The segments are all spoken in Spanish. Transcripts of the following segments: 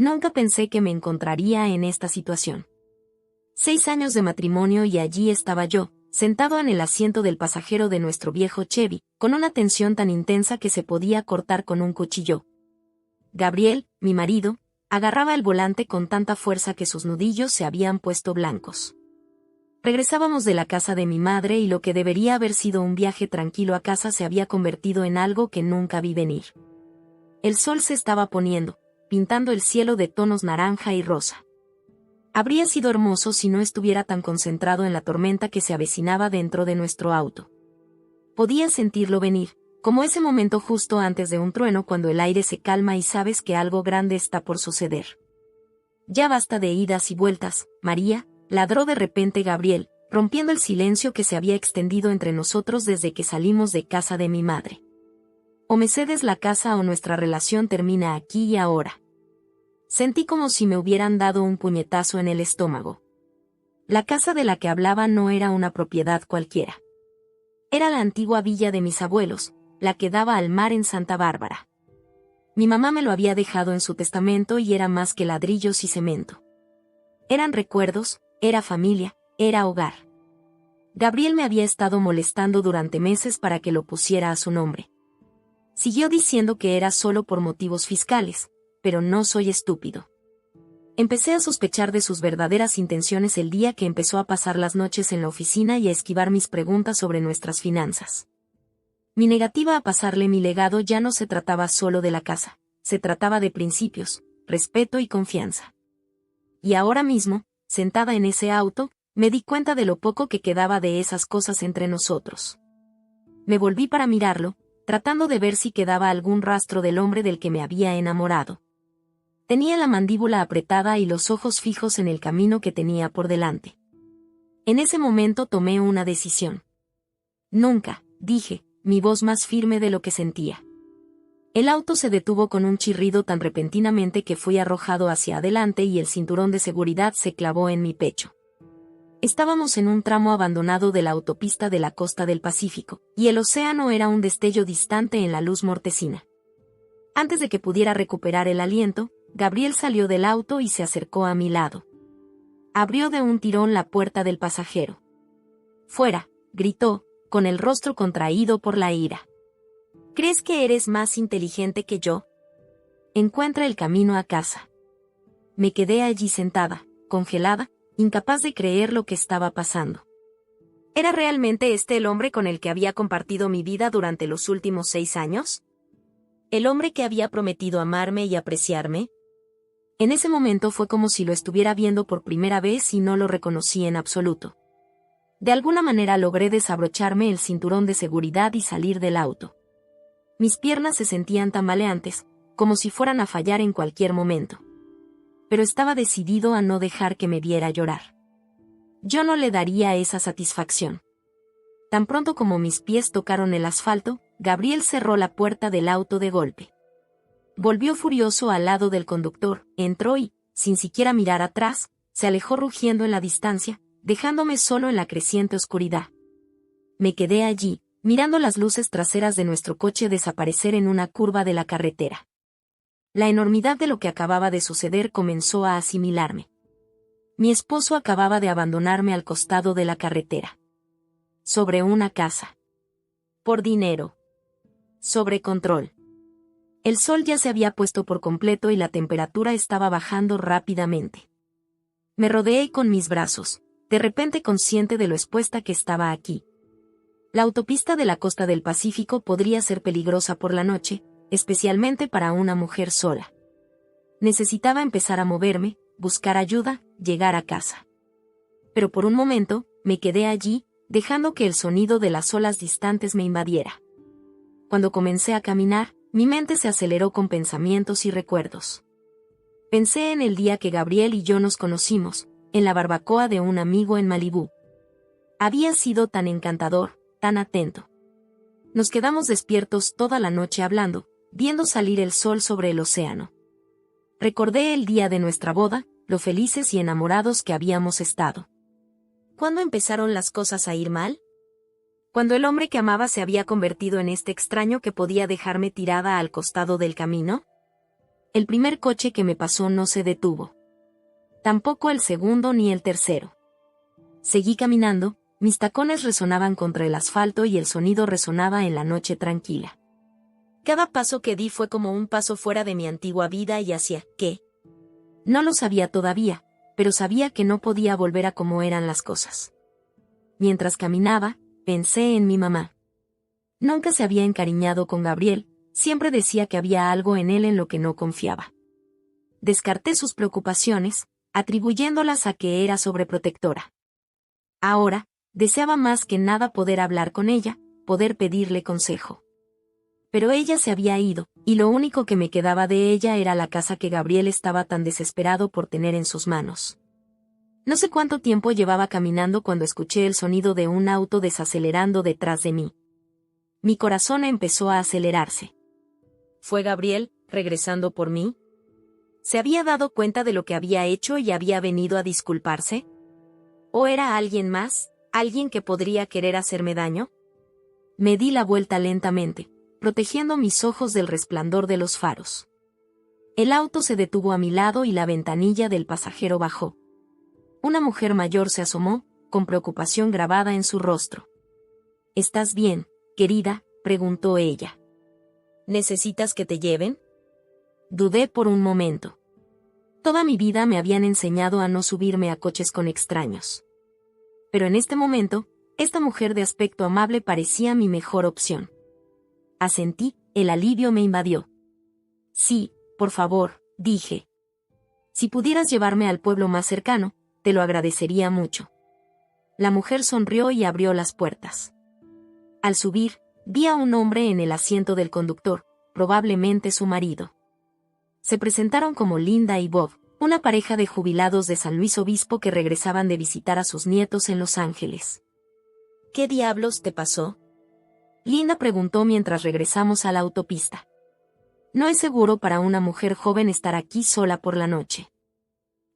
Nunca pensé que me encontraría en esta situación. 6 años de matrimonio y allí estaba yo, sentado en el asiento del pasajero de nuestro viejo Chevy, con una tensión tan intensa que se podía cortar con un cuchillo. Gabriel, mi marido, agarraba el volante con tanta fuerza que sus nudillos se habían puesto blancos. Regresábamos de la casa de mi madre y lo que debería haber sido un viaje tranquilo a casa se había convertido en algo que nunca vi venir. El sol se estaba poniendo, pintando el cielo de tonos naranja y rosa. Habría sido hermoso si no estuviera tan concentrado en la tormenta que se avecinaba dentro de nuestro auto. Podía sentirlo venir, como ese momento justo antes de un trueno cuando el aire se calma y sabes que algo grande está por suceder. Ya basta de idas y vueltas, María, ladró de repente Gabriel, rompiendo el silencio que se había extendido entre nosotros desde que salimos de casa de mi madre. O me cedes la casa o nuestra relación termina aquí y ahora. Sentí como si me hubieran dado un puñetazo en el estómago. La casa de la que hablaba no era una propiedad cualquiera. Era la antigua villa de mis abuelos, la que daba al mar en Santa Bárbara. Mi mamá me lo había dejado en su testamento y era más que ladrillos y cemento. Eran recuerdos, era familia, era hogar. Gabriel me había estado molestando durante meses para que lo pusiera a su nombre. Siguió diciendo que era solo por motivos fiscales, pero no soy estúpido. Empecé a sospechar de sus verdaderas intenciones el día que empezó a pasar las noches en la oficina y a esquivar mis preguntas sobre nuestras finanzas. Mi negativa a pasarle mi legado ya no se trataba solo de la casa, se trataba de principios, respeto y confianza. Y ahora mismo, sentada en ese auto, me di cuenta de lo poco que quedaba de esas cosas entre nosotros. Me volví para mirarlo, tratando de ver si quedaba algún rastro del hombre del que me había enamorado. Tenía la mandíbula apretada y los ojos fijos en el camino que tenía por delante. En ese momento tomé una decisión. Nunca, dije, mi voz más firme de lo que sentía. El auto se detuvo con un chirrido tan repentinamente que fui arrojado hacia adelante y el cinturón de seguridad se clavó en mi pecho. Estábamos en un tramo abandonado de la autopista de la costa del Pacífico, y el océano era un destello distante en la luz mortecina. Antes de que pudiera recuperar el aliento, Gabriel salió del auto y se acercó a mi lado. Abrió de un tirón la puerta del pasajero. «Fuera», gritó, con el rostro contraído por la ira. «¿Crees que eres más inteligente que yo? Encuentra el camino a casa». Me quedé allí sentada, congelada, incapaz de creer lo que estaba pasando. ¿Era realmente este el hombre con el que había compartido mi vida durante los últimos 6 años? ¿El hombre que había prometido amarme y apreciarme? En ese momento fue como si lo estuviera viendo por primera vez y no lo reconocí en absoluto. De alguna manera logré desabrocharme el cinturón de seguridad y salir del auto. Mis piernas se sentían tambaleantes, como si fueran a fallar en cualquier momento. Pero estaba decidido a no dejar que me viera llorar. Yo no le daría esa satisfacción. Tan pronto como mis pies tocaron el asfalto, Gabriel cerró la puerta del auto de golpe. Volvió furioso al lado del conductor, entró y, sin siquiera mirar atrás, se alejó rugiendo en la distancia, dejándome solo en la creciente oscuridad. Me quedé allí, mirando las luces traseras de nuestro coche desaparecer en una curva de la carretera. La enormidad de lo que acababa de suceder comenzó a asimilarme. Mi esposo acababa de abandonarme al costado de la carretera. Sobre una casa. Por dinero. Sobre control. El sol ya se había puesto por completo y la temperatura estaba bajando rápidamente. Me rodeé con mis brazos, de repente consciente de lo expuesta que estaba aquí. La autopista de la costa del Pacífico podría ser peligrosa por la noche, especialmente para una mujer sola. Necesitaba empezar a moverme, buscar ayuda, llegar a casa. Pero por un momento, me quedé allí, dejando que el sonido de las olas distantes me invadiera. Cuando comencé a caminar, mi mente se aceleró con pensamientos y recuerdos. Pensé en el día que Gabriel y yo nos conocimos, en la barbacoa de un amigo en Malibú. Había sido tan encantador, tan atento. Nos quedamos despiertos toda la noche hablando, viendo salir el sol sobre el océano. Recordé el día de nuestra boda, lo felices y enamorados que habíamos estado. ¿Cuándo empezaron las cosas a ir mal? Cuando el hombre que amaba se había convertido en este extraño que podía dejarme tirada al costado del camino. El primer coche que me pasó no se detuvo. Tampoco el segundo ni el tercero. Seguí caminando, mis tacones resonaban contra el asfalto y el sonido resonaba en la noche tranquila. Cada paso que di fue como un paso fuera de mi antigua vida y hacia ¿qué? No lo sabía todavía, pero sabía que no podía volver a como eran las cosas. Mientras caminaba, pensé en mi mamá. Nunca se había encariñado con Gabriel, siempre decía que había algo en él en lo que no confiaba. Descarté sus preocupaciones, atribuyéndolas a que era sobreprotectora. Ahora, deseaba más que nada poder hablar con ella, poder pedirle consejo. Pero ella se había ido, y lo único que me quedaba de ella era la casa que Gabriel estaba tan desesperado por tener en sus manos. No sé cuánto tiempo llevaba caminando cuando escuché el sonido de un auto desacelerando detrás de mí. Mi corazón empezó a acelerarse. ¿Fue Gabriel, regresando por mí? ¿Se había dado cuenta de lo que había hecho y había venido a disculparse? ¿O era alguien más, alguien que podría querer hacerme daño? Me di la vuelta lentamente, protegiendo mis ojos del resplandor de los faros. El auto se detuvo a mi lado y la ventanilla del pasajero bajó. Una mujer mayor se asomó, con preocupación grabada en su rostro. ¿Estás bien, querida?, preguntó ella. ¿Necesitas que te lleven? Dudé por un momento. Toda mi vida me habían enseñado a no subirme a coches con extraños. Pero en este momento, esta mujer de aspecto amable parecía mi mejor opción. Asentí, el alivio me invadió. Sí, por favor, dije. Si pudieras llevarme al pueblo más cercano, te lo agradecería mucho. La mujer sonrió y abrió las puertas. Al subir, vi a un hombre en el asiento del conductor, probablemente su marido. Se presentaron como Linda y Bob, una pareja de jubilados de San Luis Obispo que regresaban de visitar a sus nietos en Los Ángeles. ¿Qué diablos te pasó?, Linda preguntó mientras regresamos a la autopista. No es seguro para una mujer joven estar aquí sola por la noche.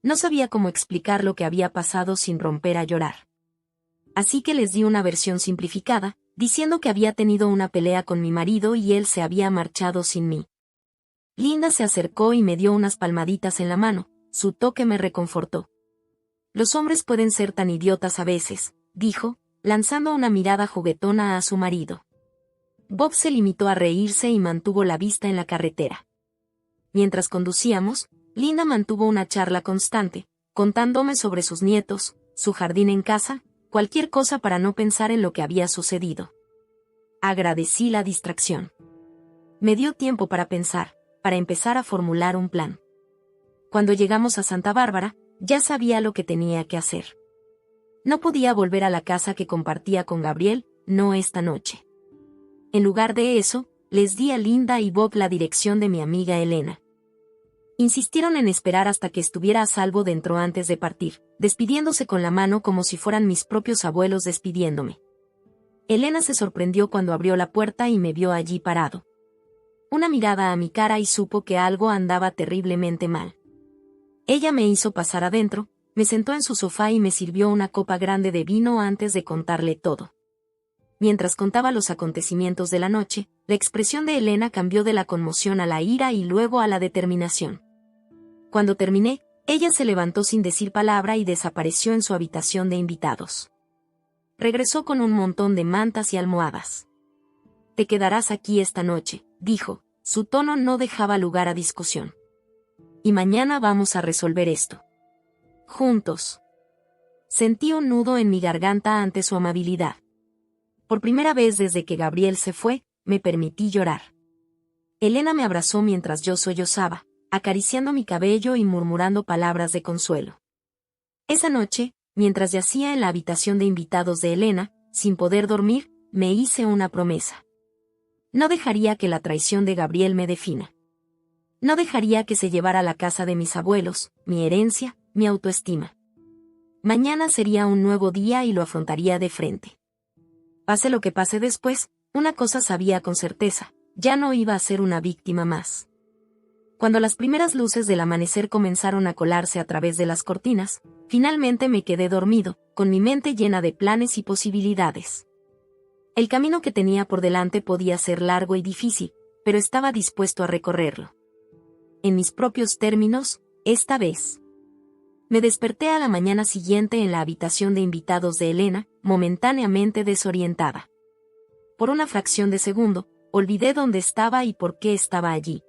No sabía cómo explicar lo que había pasado sin romper a llorar. Así que les di una versión simplificada, diciendo que había tenido una pelea con mi marido y él se había marchado sin mí. Linda se acercó y me dio unas palmaditas en la mano, su toque me reconfortó. Los hombres pueden ser tan idiotas a veces, dijo, lanzando una mirada juguetona a su marido. Bob se limitó a reírse y mantuvo la vista en la carretera. Mientras conducíamos, Linda mantuvo una charla constante, contándome sobre sus nietos, su jardín en casa, cualquier cosa para no pensar en lo que había sucedido. Agradecí la distracción. Me dio tiempo para pensar, para empezar a formular un plan. Cuando llegamos a Santa Bárbara, ya sabía lo que tenía que hacer. No podía volver a la casa que compartía con Gabriel, no esta noche. En lugar de eso, les di a Linda y Bob la dirección de mi amiga Elena. Insistieron en esperar hasta que estuviera a salvo dentro antes de partir, despidiéndose con la mano como si fueran mis propios abuelos despidiéndome. Elena se sorprendió cuando abrió la puerta y me vio allí parado. Una mirada a mi cara y supo que algo andaba terriblemente mal. Ella me hizo pasar adentro, me sentó en su sofá y me sirvió una copa grande de vino antes de contarle todo. Mientras contaba los acontecimientos de la noche, la expresión de Elena cambió de la conmoción a la ira y luego a la determinación. Cuando terminé, ella se levantó sin decir palabra y desapareció en su habitación de invitados. Regresó con un montón de mantas y almohadas. «Te quedarás aquí esta noche», dijo, su tono no dejaba lugar a discusión. «Y mañana vamos a resolver esto. Juntos». Sentí un nudo en mi garganta ante su amabilidad. Por primera vez desde que Gabriel se fue, me permití llorar. Elena me abrazó mientras yo sollozaba, acariciando mi cabello y murmurando palabras de consuelo. Esa noche, mientras yacía en la habitación de invitados de Elena, sin poder dormir, me hice una promesa. No dejaría que la traición de Gabriel me defina. No dejaría que se llevara la casa de mis abuelos, mi herencia, mi autoestima. Mañana sería un nuevo día y lo afrontaría de frente. Pase lo que pase después, una cosa sabía con certeza, ya no iba a ser una víctima más. Cuando las primeras luces del amanecer comenzaron a colarse a través de las cortinas, finalmente me quedé dormido, con mi mente llena de planes y posibilidades. El camino que tenía por delante podía ser largo y difícil, pero estaba dispuesto a recorrerlo. en mis propios términos, esta vez. Me desperté a la mañana siguiente en la habitación de invitados de Elena, momentáneamente desorientada. Por una fracción de segundo, olvidé dónde estaba y por qué estaba allí.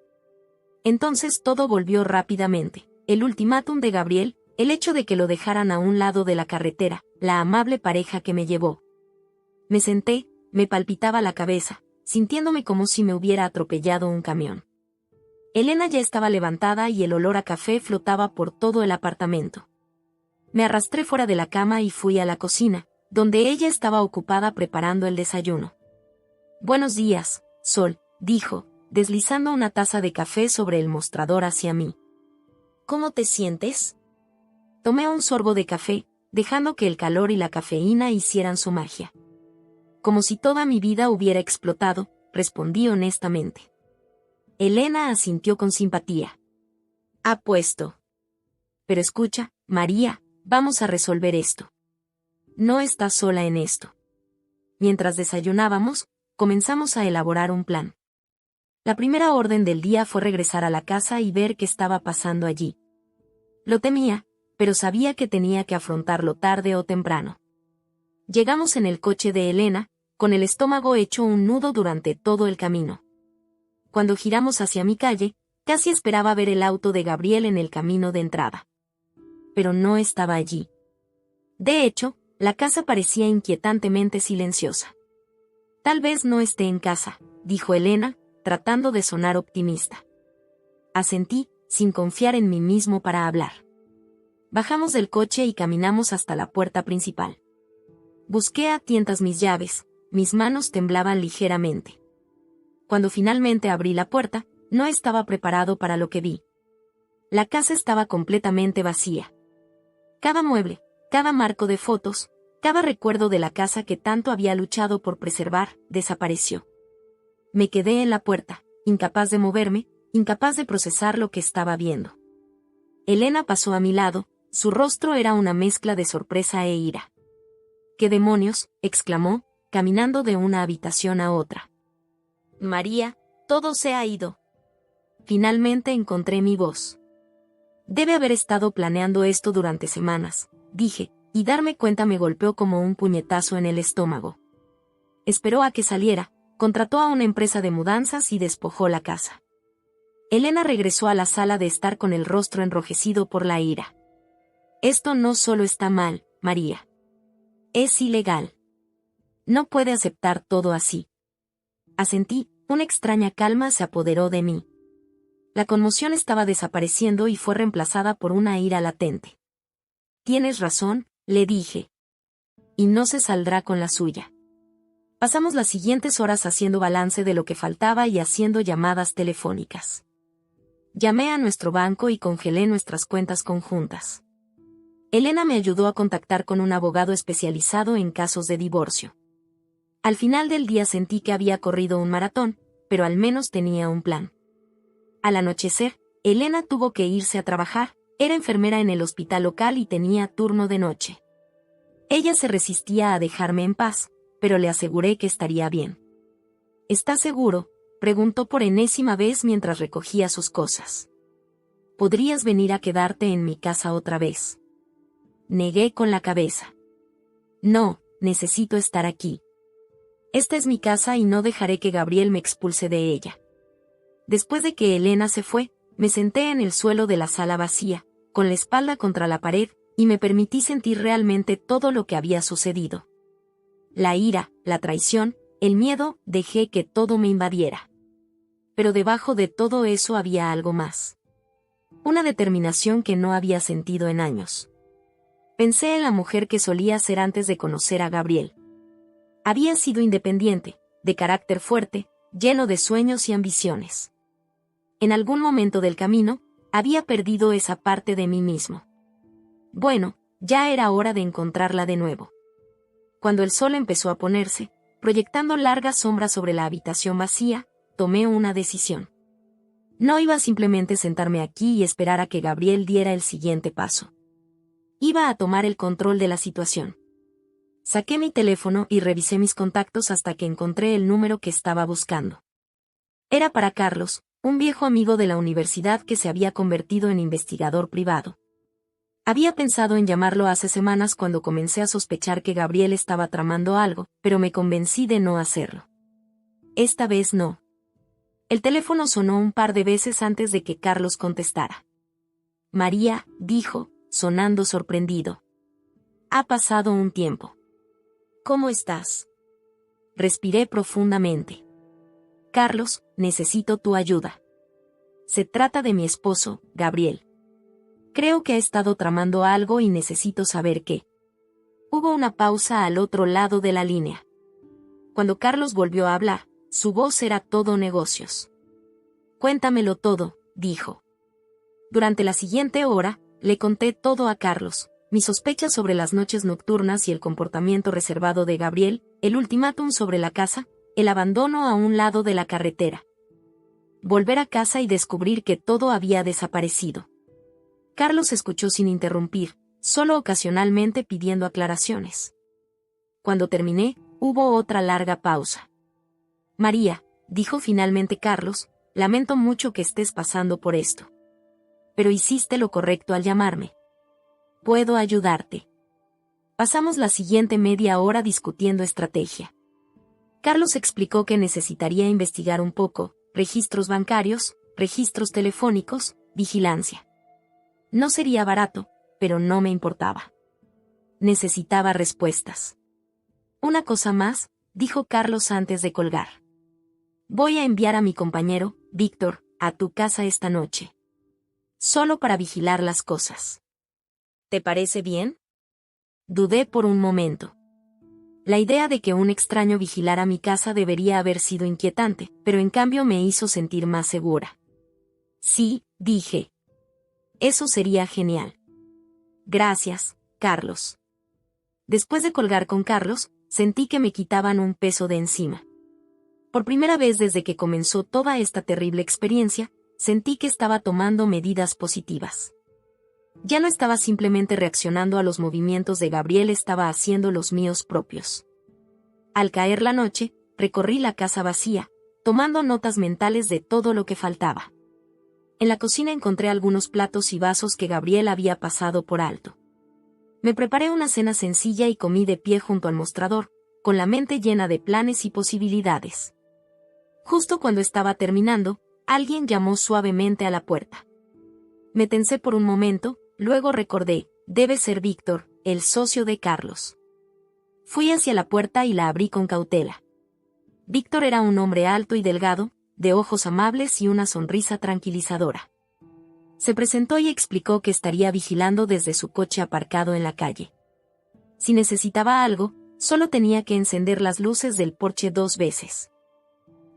Entonces todo volvió rápidamente. El ultimátum de Gabriel, el hecho de que lo dejaran a un lado de la carretera, la amable pareja que me llevó. Me senté, me palpitaba la cabeza, sintiéndome como si me hubiera atropellado un camión. Elena ya estaba levantada y el olor a café flotaba por todo el apartamento. Me arrastré fuera de la cama y fui a la cocina, donde ella estaba ocupada preparando el desayuno. «Buenos días, Sol», dijo, deslizando una taza de café sobre el mostrador hacia mí. «¿Cómo te sientes?» Tomé un sorbo de café, dejando que el calor y la cafeína hicieran su magia. Como si toda mi vida hubiera explotado, respondí honestamente. Elena asintió con simpatía. «Apuesto. Pero escucha, María, vamos a resolver esto. No estás sola en esto». Mientras desayunábamos, comenzamos a elaborar un plan. La primera orden del día fue regresar a la casa y ver qué estaba pasando allí. Lo temía, pero sabía que tenía que afrontarlo tarde o temprano. Llegamos en el coche de Elena, con el estómago hecho un nudo durante todo el camino. Cuando giramos hacia mi calle, casi esperaba ver el auto de Gabriel en el camino de entrada. Pero no estaba allí. De hecho, la casa parecía inquietantemente silenciosa. «Tal vez no esté en casa», dijo Elena, tratando de sonar optimista. Asentí, sin confiar en mí mismo para hablar. Bajamos del coche y caminamos hasta la puerta principal. Busqué a tientas mis llaves, mis manos temblaban ligeramente. Cuando finalmente abrí la puerta, no estaba preparado para lo que vi. La casa estaba completamente vacía. Cada mueble, cada marco de fotos, cada recuerdo de la casa que tanto había luchado por preservar, desapareció. Me quedé en la puerta, incapaz de moverme, incapaz de procesar lo que estaba viendo. Elena pasó a mi lado, su rostro era una mezcla de sorpresa e ira. «¿Qué demonios?», exclamó, caminando de una habitación a otra. «María, todo se ha ido». Finalmente encontré mi voz. «Debe haber estado planeando esto durante semanas», dije, y darme cuenta me golpeó como un puñetazo en el estómago. Esperó a que saliera, contrató a una empresa de mudanzas y despojó la casa. Elena regresó a la sala de estar con el rostro enrojecido por la ira. «Esto no solo está mal, María. Es ilegal. No puede aceptar todo así». Asentí, una extraña calma se apoderó de mí. La conmoción estaba desapareciendo y fue reemplazada por una ira latente. «Tienes razón», le dije. «Y no se saldrá con la suya». Pasamos las siguientes horas haciendo balance de lo que faltaba y haciendo llamadas telefónicas. Llamé a nuestro banco y congelé nuestras cuentas conjuntas. Elena me ayudó a contactar con un abogado especializado en casos de divorcio. Al final del día sentí que había corrido un maratón, pero al menos tenía un plan. Al anochecer, Elena tuvo que irse a trabajar, era enfermera en el hospital local y tenía turno de noche. Ella se resistía a dejarme en paz, pero le aseguré que estaría bien. «¿Estás seguro?», preguntó por enésima vez mientras recogía sus cosas. «¿Podrías venir a quedarte en mi casa otra vez?». Negué con la cabeza. «No, necesito estar aquí. Esta es mi casa y no dejaré que Gabriel me expulse de ella». Después de que Elena se fue, me senté en el suelo de la sala vacía, con la espalda contra la pared, y me permití sentir realmente todo lo que había sucedido. La ira, la traición, el miedo, dejé que todo me invadiera. Pero debajo de todo eso había algo más. Una determinación que no había sentido en años. Pensé en la mujer que solía ser antes de conocer a Gabriel. Había sido independiente, de carácter fuerte, lleno de sueños y ambiciones. En algún momento del camino, había perdido esa parte de mí mismo. Bueno, ya era hora de encontrarla de nuevo. Cuando el sol empezó a ponerse, proyectando largas sombras sobre la habitación vacía, tomé una decisión. No iba a simplemente sentarme aquí y esperar a que Gabriel diera el siguiente paso. Iba a tomar el control de la situación. Saqué mi teléfono y revisé mis contactos hasta que encontré el número que estaba buscando. Era para Carlos, un viejo amigo de la universidad que se había convertido en investigador privado. Había pensado en llamarlo hace semanas cuando comencé a sospechar que Gabriel estaba tramando algo, pero me convencí de no hacerlo. Esta vez no. El teléfono sonó un par de veces antes de que Carlos contestara. María, dijo, sonando sorprendido. Ha pasado un tiempo. ¿Cómo estás? Respiré profundamente. Carlos, necesito tu ayuda. Se trata de mi esposo, Gabriel. Creo que ha estado tramando algo y necesito saber qué. Hubo una pausa al otro lado de la línea. Cuando Carlos volvió a hablar, su voz era todo negocios. Cuéntamelo todo, dijo. Durante la siguiente hora, le conté todo a Carlos, mis sospechas sobre las noches nocturnas y el comportamiento reservado de Gabriel, el ultimátum sobre la casa, el abandono a un lado de la carretera. Volver a casa y descubrir que todo había desaparecido. Carlos escuchó sin interrumpir, solo ocasionalmente pidiendo aclaraciones. Cuando terminé, hubo otra larga pausa. María, dijo finalmente Carlos, lamento mucho que estés pasando por esto. Pero hiciste lo correcto al llamarme. Puedo ayudarte. Pasamos la siguiente media hora discutiendo estrategia. Carlos explicó que necesitaría investigar un poco, registros bancarios, registros telefónicos, vigilancia. No sería barato, pero no me importaba. Necesitaba respuestas. Una cosa más, dijo Carlos antes de colgar. Voy a enviar a mi compañero, Víctor, a tu casa esta noche. Solo para vigilar las cosas. ¿Te parece bien? Dudé por un momento. La idea de que un extraño vigilara mi casa debería haber sido inquietante, pero en cambio me hizo sentir más segura. Sí, dije. Eso sería genial. Gracias, Carlos. Después de colgar con Carlos, sentí que me quitaban un peso de encima. Por primera vez desde que comenzó toda esta terrible experiencia, sentí que estaba tomando medidas positivas. Ya no estaba simplemente reaccionando a los movimientos de Gabriel, estaba haciendo los míos propios. Al caer la noche, recorrí la casa vacía, tomando notas mentales de todo lo que faltaba. En la cocina encontré algunos platos y vasos que Gabriel había pasado por alto. Me preparé una cena sencilla y comí de pie junto al mostrador, con la mente llena de planes y posibilidades. Justo cuando estaba terminando, alguien llamó suavemente a la puerta. Me tensé por un momento, luego recordé, debe ser Víctor, el socio de Carlos. Fui hacia la puerta y la abrí con cautela. Víctor era un hombre alto y delgado, de ojos amables y una sonrisa tranquilizadora. Se presentó y explicó que estaría vigilando desde su coche aparcado en la calle. Si necesitaba algo, solo tenía que encender las luces del porche 2 veces.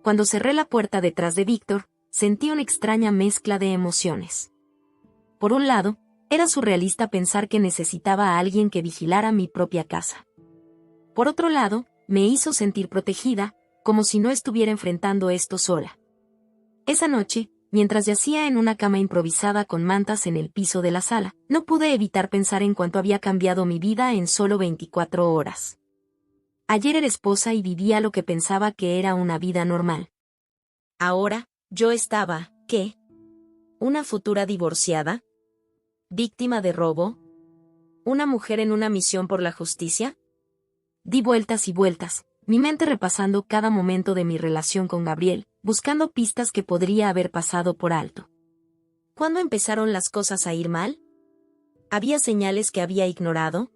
Cuando cerré la puerta detrás de Víctor, sentí una extraña mezcla de emociones. Por un lado, era surrealista pensar que necesitaba a alguien que vigilara mi propia casa. Por otro lado, me hizo sentir protegida, como si no estuviera enfrentando esto sola. Esa noche, mientras yacía en una cama improvisada con mantas en el piso de la sala, no pude evitar pensar en cuánto había cambiado mi vida en solo 24 horas. Ayer era esposa y vivía lo que pensaba que era una vida normal. Ahora, yo estaba, ¿qué? ¿Una futura divorciada? ¿Víctima de robo? ¿Una mujer en una misión por la justicia? Di vueltas y vueltas, mi mente repasando cada momento de mi relación con Gabriel, buscando pistas que podría haber pasado por alto. ¿Cuándo empezaron las cosas a ir mal? ¿Había señales que había ignorado?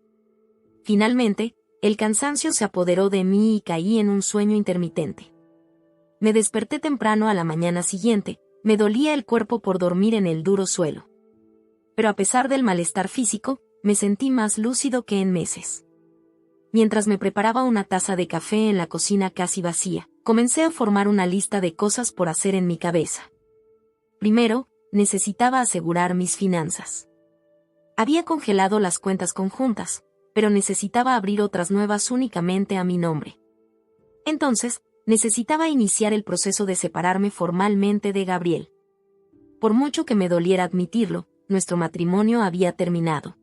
Finalmente, el cansancio se apoderó de mí y caí en un sueño intermitente. Me desperté temprano a la mañana siguiente, me dolía el cuerpo por dormir en el duro suelo. Pero a pesar del malestar físico, me sentí más lúcido que en meses. Mientras me preparaba una taza de café en la cocina casi vacía, comencé a formar una lista de cosas por hacer en mi cabeza. Primero, necesitaba asegurar mis finanzas. Había congelado las cuentas conjuntas, pero necesitaba abrir otras nuevas únicamente a mi nombre. Entonces, necesitaba iniciar el proceso de separarme formalmente de Gabriel. Por mucho que me doliera admitirlo, nuestro matrimonio había terminado.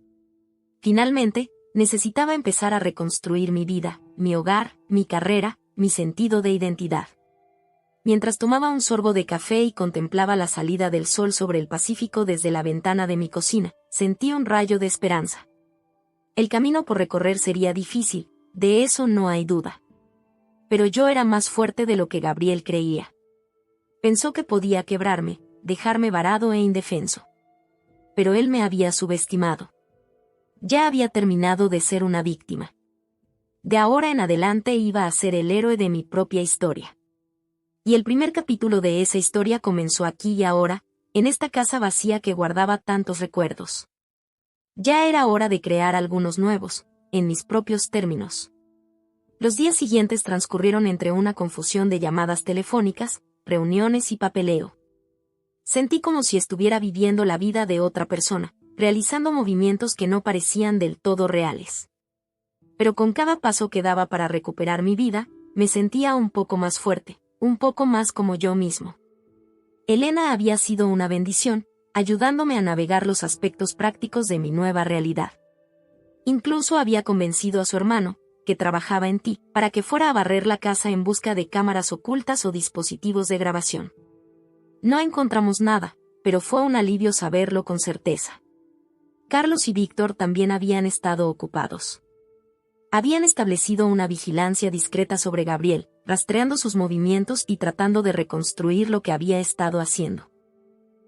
Finalmente, necesitaba empezar a reconstruir mi vida, mi hogar, mi carrera, mi sentido de identidad. Mientras tomaba un sorbo de café y contemplaba la salida del sol sobre el Pacífico desde la ventana de mi cocina, sentí un rayo de esperanza. El camino por recorrer sería difícil, de eso no hay duda. Pero yo era más fuerte de lo que Gabriel creía. Pensó que podía quebrarme, dejarme varado e indefenso. Pero él me había subestimado. Ya había terminado de ser una víctima. De ahora en adelante iba a ser el héroe de mi propia historia. Y el primer capítulo de esa historia comenzó aquí y ahora, en esta casa vacía que guardaba tantos recuerdos. Ya era hora de crear algunos nuevos, en mis propios términos. Los días siguientes transcurrieron entre una confusión de llamadas telefónicas, reuniones y papeleo. Sentí como si estuviera viviendo la vida de otra persona, realizando movimientos que no parecían del todo reales. Pero con cada paso que daba para recuperar mi vida, me sentía un poco más fuerte, un poco más como yo mismo. Elena había sido una bendición, ayudándome a navegar los aspectos prácticos de mi nueva realidad. Incluso había convencido a su hermano, que trabajaba en ti, para que fuera a barrer la casa en busca de cámaras ocultas o dispositivos de grabación. No encontramos nada, pero fue un alivio saberlo con certeza. Carlos y Víctor también habían estado ocupados. Habían establecido una vigilancia discreta sobre Gabriel, rastreando sus movimientos y tratando de reconstruir lo que había estado haciendo.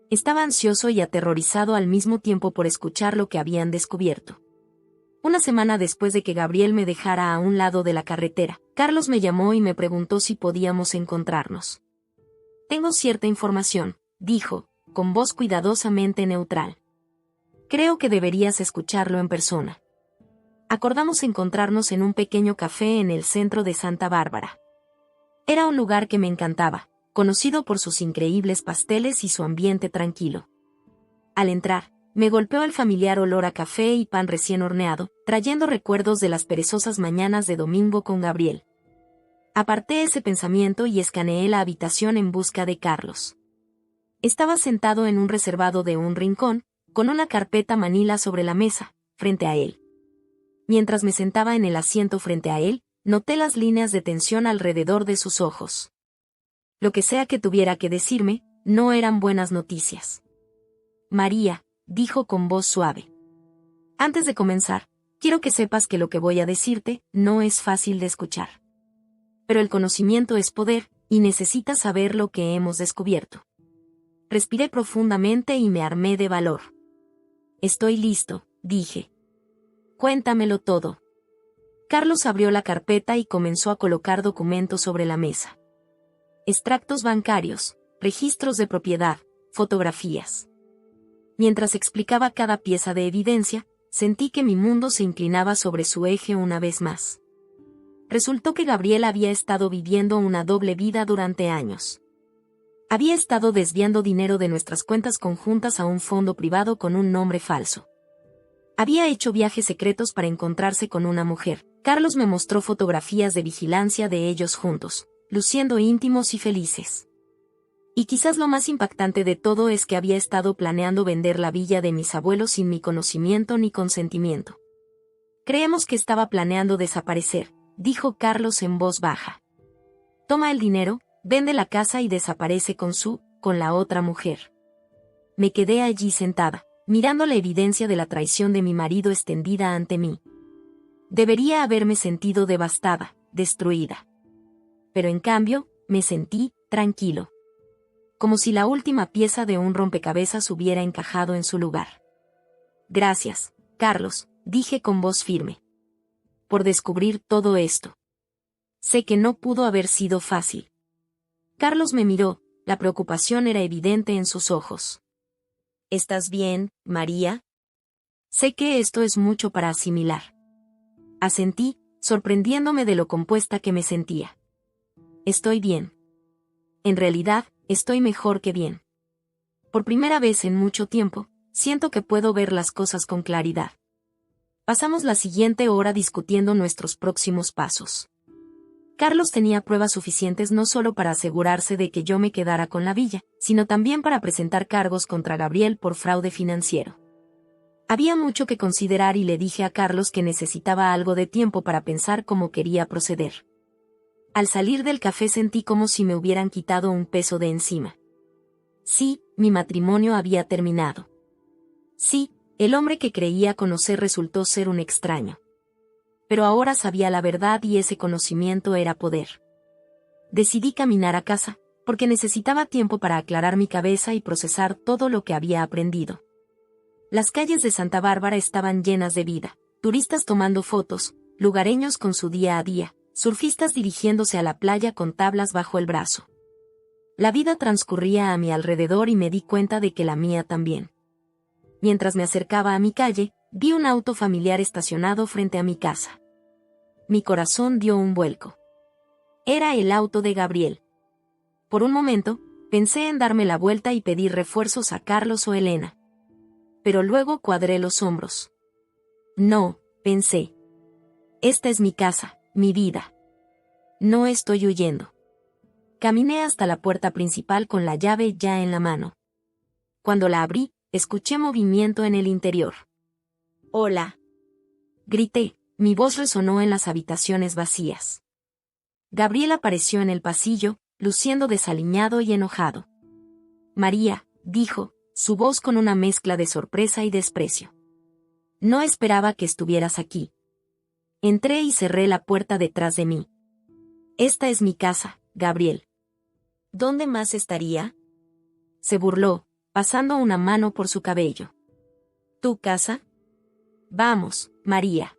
Estaba ansioso y aterrorizado al mismo tiempo por escuchar lo que habían descubierto. Una semana después de que Gabriel me dejara a un lado de la carretera, Carlos me llamó y me preguntó si podíamos encontrarnos. Tengo cierta información, dijo, con voz cuidadosamente neutral. Creo que deberías escucharlo en persona. Acordamos encontrarnos en un pequeño café en el centro de Santa Bárbara. Era un lugar que me encantaba, conocido por sus increíbles pasteles y su ambiente tranquilo. Al entrar, me golpeó el familiar olor a café y pan recién horneado, trayendo recuerdos de las perezosas mañanas de domingo con Gabriel. Aparté ese pensamiento y escaneé la habitación en busca de Carlos. Estaba sentado en un reservado de un rincón, con una carpeta manila sobre la mesa, frente a él. Mientras me sentaba en el asiento frente a él, noté las líneas de tensión alrededor de sus ojos. Lo que sea que tuviera que decirme, no eran buenas noticias. María, dijo con voz suave. Antes de comenzar, quiero que sepas que lo que voy a decirte no es fácil de escuchar. Pero el conocimiento es poder, y necesitas saber lo que hemos descubierto. Respiré profundamente y me armé de valor. Estoy listo, dije. Cuéntamelo todo. Carlos abrió la carpeta y comenzó a colocar documentos sobre la mesa. Extractos bancarios, registros de propiedad, fotografías. Mientras explicaba cada pieza de evidencia, sentí que mi mundo se inclinaba sobre su eje una vez más. Resultó que Gabriel había estado viviendo una doble vida durante años. Había estado desviando dinero de nuestras cuentas conjuntas a un fondo privado con un nombre falso. Había hecho viajes secretos para encontrarse con una mujer. Carlos me mostró fotografías de vigilancia de ellos juntos, luciendo íntimos y felices. Y quizás lo más impactante de todo es que había estado planeando vender la villa de mis abuelos sin mi conocimiento ni consentimiento. Creemos que estaba planeando desaparecer, dijo Carlos en voz baja. Toma el dinero, vende la casa y desaparece con la otra mujer. Me quedé allí sentada, mirando la evidencia de la traición de mi marido extendida ante mí. Debería haberme sentido devastada, destruida. Pero en cambio, me sentí tranquilo. Como si la última pieza de un rompecabezas hubiera encajado en su lugar. Gracias, Carlos, dije con voz firme. Por descubrir todo esto. Sé que no pudo haber sido fácil. Carlos me miró, la preocupación era evidente en sus ojos. ¿Estás bien, María? Sé que esto es mucho para asimilar. Asentí, sorprendiéndome de lo compuesta que me sentía. Estoy bien. En realidad, estoy mejor que bien. Por primera vez en mucho tiempo, siento que puedo ver las cosas con claridad. Pasamos la siguiente hora discutiendo nuestros próximos pasos. Carlos tenía pruebas suficientes no solo para asegurarse de que yo me quedara con la villa, sino también para presentar cargos contra Gabriel por fraude financiero. Había mucho que considerar y le dije a Carlos que necesitaba algo de tiempo para pensar cómo quería proceder. Al salir del café sentí como si me hubieran quitado un peso de encima. Sí, mi matrimonio había terminado. Sí, el hombre que creía conocer resultó ser un extraño. Pero ahora sabía la verdad y ese conocimiento era poder. Decidí caminar a casa, porque necesitaba tiempo para aclarar mi cabeza y procesar todo lo que había aprendido. Las calles de Santa Bárbara estaban llenas de vida, turistas tomando fotos, lugareños con su día a día, surfistas dirigiéndose a la playa con tablas bajo el brazo. La vida transcurría a mi alrededor y me di cuenta de que la mía también. Mientras me acercaba a mi calle, vi un auto familiar estacionado frente a mi casa. Mi corazón dio un vuelco. Era el auto de Gabriel. Por un momento, pensé en darme la vuelta y pedir refuerzos a Carlos o Elena. Pero luego cuadré los hombros. No, pensé. Esta es mi casa, mi vida. No estoy huyendo. Caminé hasta la puerta principal con la llave ya en la mano. Cuando la abrí, escuché movimiento en el interior. «¡Hola!», grité, mi voz resonó en las habitaciones vacías. Gabriel apareció en el pasillo, luciendo desaliñado y enojado. «María», dijo, su voz con una mezcla de sorpresa y desprecio. «No esperaba que estuvieras aquí». Entré y cerré la puerta detrás de mí. «Esta es mi casa, Gabriel». «¿Dónde más estaría?», se burló, pasando una mano por su cabello. «¿Tu casa?». «Vamos, María.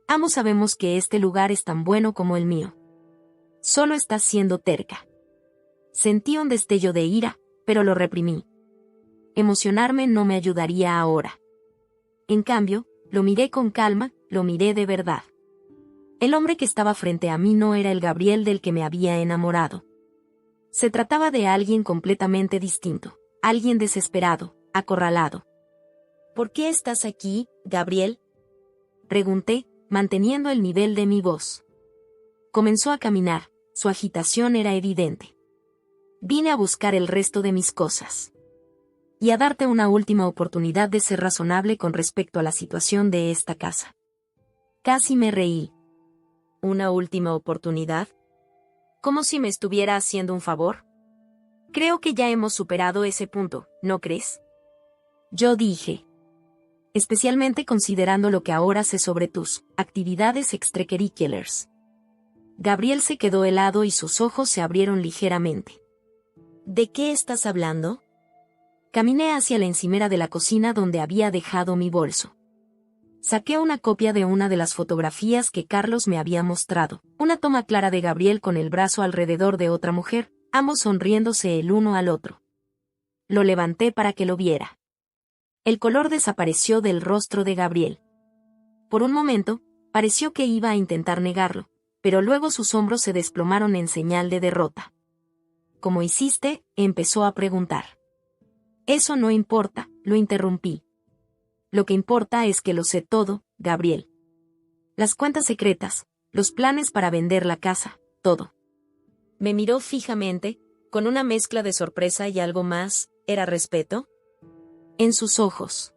Ambos sabemos que este lugar es tan bueno como el mío. Solo estás siendo terca». Sentí un destello de ira, pero lo reprimí. Emocionarme no me ayudaría ahora. En cambio, lo miré con calma, lo miré de verdad. El hombre que estaba frente a mí no era el Gabriel del que me había enamorado. Se trataba de alguien completamente distinto, alguien desesperado, acorralado. «¿Por qué estás aquí, Gabriel?», pregunté, manteniendo el nivel de mi voz. Comenzó a caminar, su agitación era evidente. «Vine a buscar el resto de mis cosas. Y a darte una última oportunidad de ser razonable con respecto a la situación de esta casa». Casi me reí. ¿Una última oportunidad? ¿Como si me estuviera haciendo un favor? Creo que ya hemos superado ese punto, ¿no crees?, yo dije. Especialmente considerando lo que ahora sé sobre tus actividades extracurriculares. Gabriel se quedó helado y sus ojos se abrieron ligeramente. ¿De qué estás hablando? Caminé hacia la encimera de la cocina donde había dejado mi bolso. Saqué una copia de una de las fotografías que Carlos me había mostrado, una toma clara de Gabriel con el brazo alrededor de otra mujer, ambos sonriéndose el uno al otro. Lo levanté para que lo viera. El color desapareció del rostro de Gabriel. Por un momento, pareció que iba a intentar negarlo, pero luego sus hombros se desplomaron en señal de derrota. «¿Cómo hiciste?», empezó a preguntar. «Eso no importa», lo interrumpí. «Lo que importa es que lo sé todo, Gabriel. Las cuentas secretas, los planes para vender la casa, todo». Me miró fijamente, con una mezcla de sorpresa y algo más. ¿Era respeto? En sus ojos.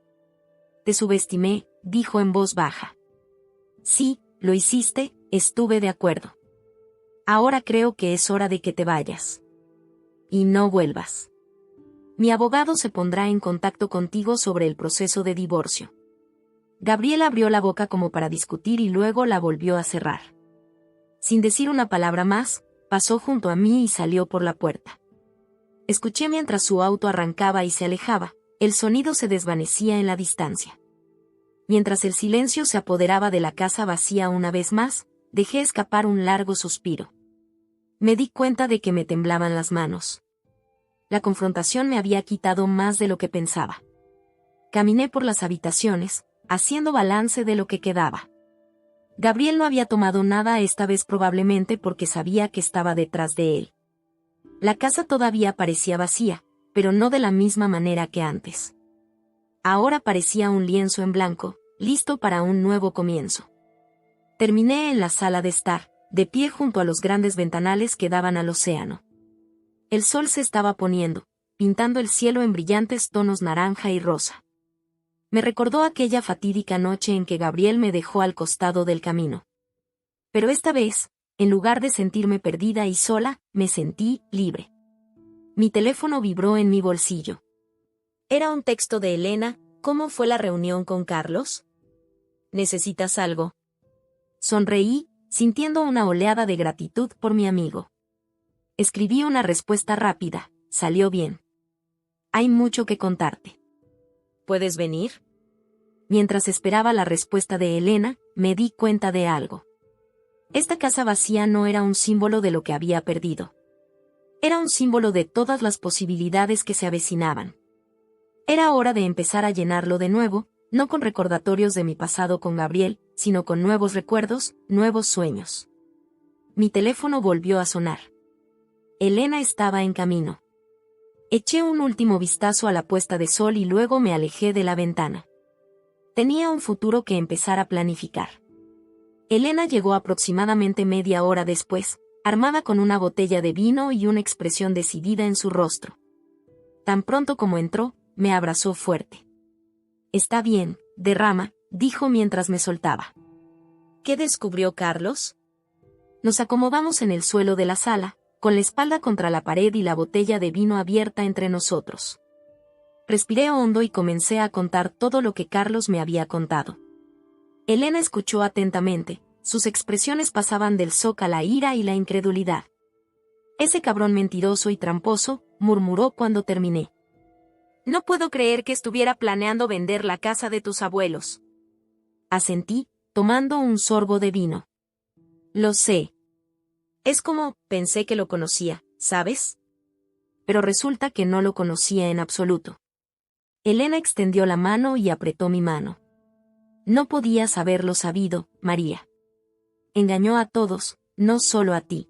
«Te subestimé», dijo en voz baja. «Sí, lo hiciste, estuve de acuerdo. Ahora creo que es hora de que te vayas. Y no vuelvas. Mi abogado se pondrá en contacto contigo sobre el proceso de divorcio». Gabriel abrió la boca como para discutir y luego la volvió a cerrar. Sin decir una palabra más, pasó junto a mí y salió por la puerta. Escuché mientras su auto arrancaba y se alejaba, el sonido se desvanecía en la distancia. Mientras el silencio se apoderaba de la casa vacía una vez más, dejé escapar un largo suspiro. Me di cuenta de que me temblaban las manos. La confrontación me había quitado más de lo que pensaba. Caminé por las habitaciones, haciendo balance de lo que quedaba. Gabriel no había tomado nada esta vez, probablemente porque sabía que estaba detrás de él. La casa todavía parecía vacía, pero no de la misma manera que antes. Ahora parecía un lienzo en blanco, listo para un nuevo comienzo. Terminé en la sala de estar, de pie junto a los grandes ventanales que daban al océano. El sol se estaba poniendo, pintando el cielo en brillantes tonos naranja y rosa. Me recordó aquella fatídica noche en que Gabriel me dejó al costado del camino. Pero esta vez, En lugar de sentirme perdida y sola, me sentí libre. Mi teléfono vibró en mi bolsillo. Era un texto de Elena. ¿Cómo fue la reunión con Carlos? ¿Necesitas algo? Sonreí, sintiendo una oleada de gratitud por mi amigo. Escribí una respuesta rápida. Salió bien. Hay mucho que contarte. ¿Puedes venir? Mientras esperaba la respuesta de Elena, me di cuenta de algo. Esta casa vacía no era un símbolo de lo que había perdido. Era un símbolo de todas las posibilidades que se avecinaban. Era hora de empezar a llenarlo de nuevo, no con recordatorios de mi pasado con Gabriel, sino con nuevos recuerdos, nuevos sueños. Mi teléfono volvió a sonar. Elena estaba en camino. Eché un último vistazo a la puesta de sol y luego me alejé de la ventana. Tenía un futuro que empezar a planificar. Elena llegó aproximadamente media hora después, armada con una botella de vino y una expresión decidida en su rostro. Tan pronto como entró, me abrazó fuerte. «Está bien, derrama», dijo mientras me soltaba. ¿Qué descubrió Carlos? Nos acomodamos en el suelo de la sala, con la espalda contra la pared y la botella de vino abierta entre nosotros. Respiré hondo y comencé a contar todo lo que Carlos me había contado. Elena escuchó atentamente, sus expresiones pasaban del shock a la ira y la incredulidad. «Ese cabrón mentiroso y tramposo», murmuró cuando terminé. «No puedo creer que estuviera planeando vender la casa de tus abuelos». Asentí, tomando un sorbo de vino. «Lo sé. Es como, pensé que lo conocía, ¿sabes? Pero resulta que no lo conocía en absoluto». Elena extendió la mano y apretó mi mano. «No podías haberlo sabido, María. Engañó a todos, no solo a ti».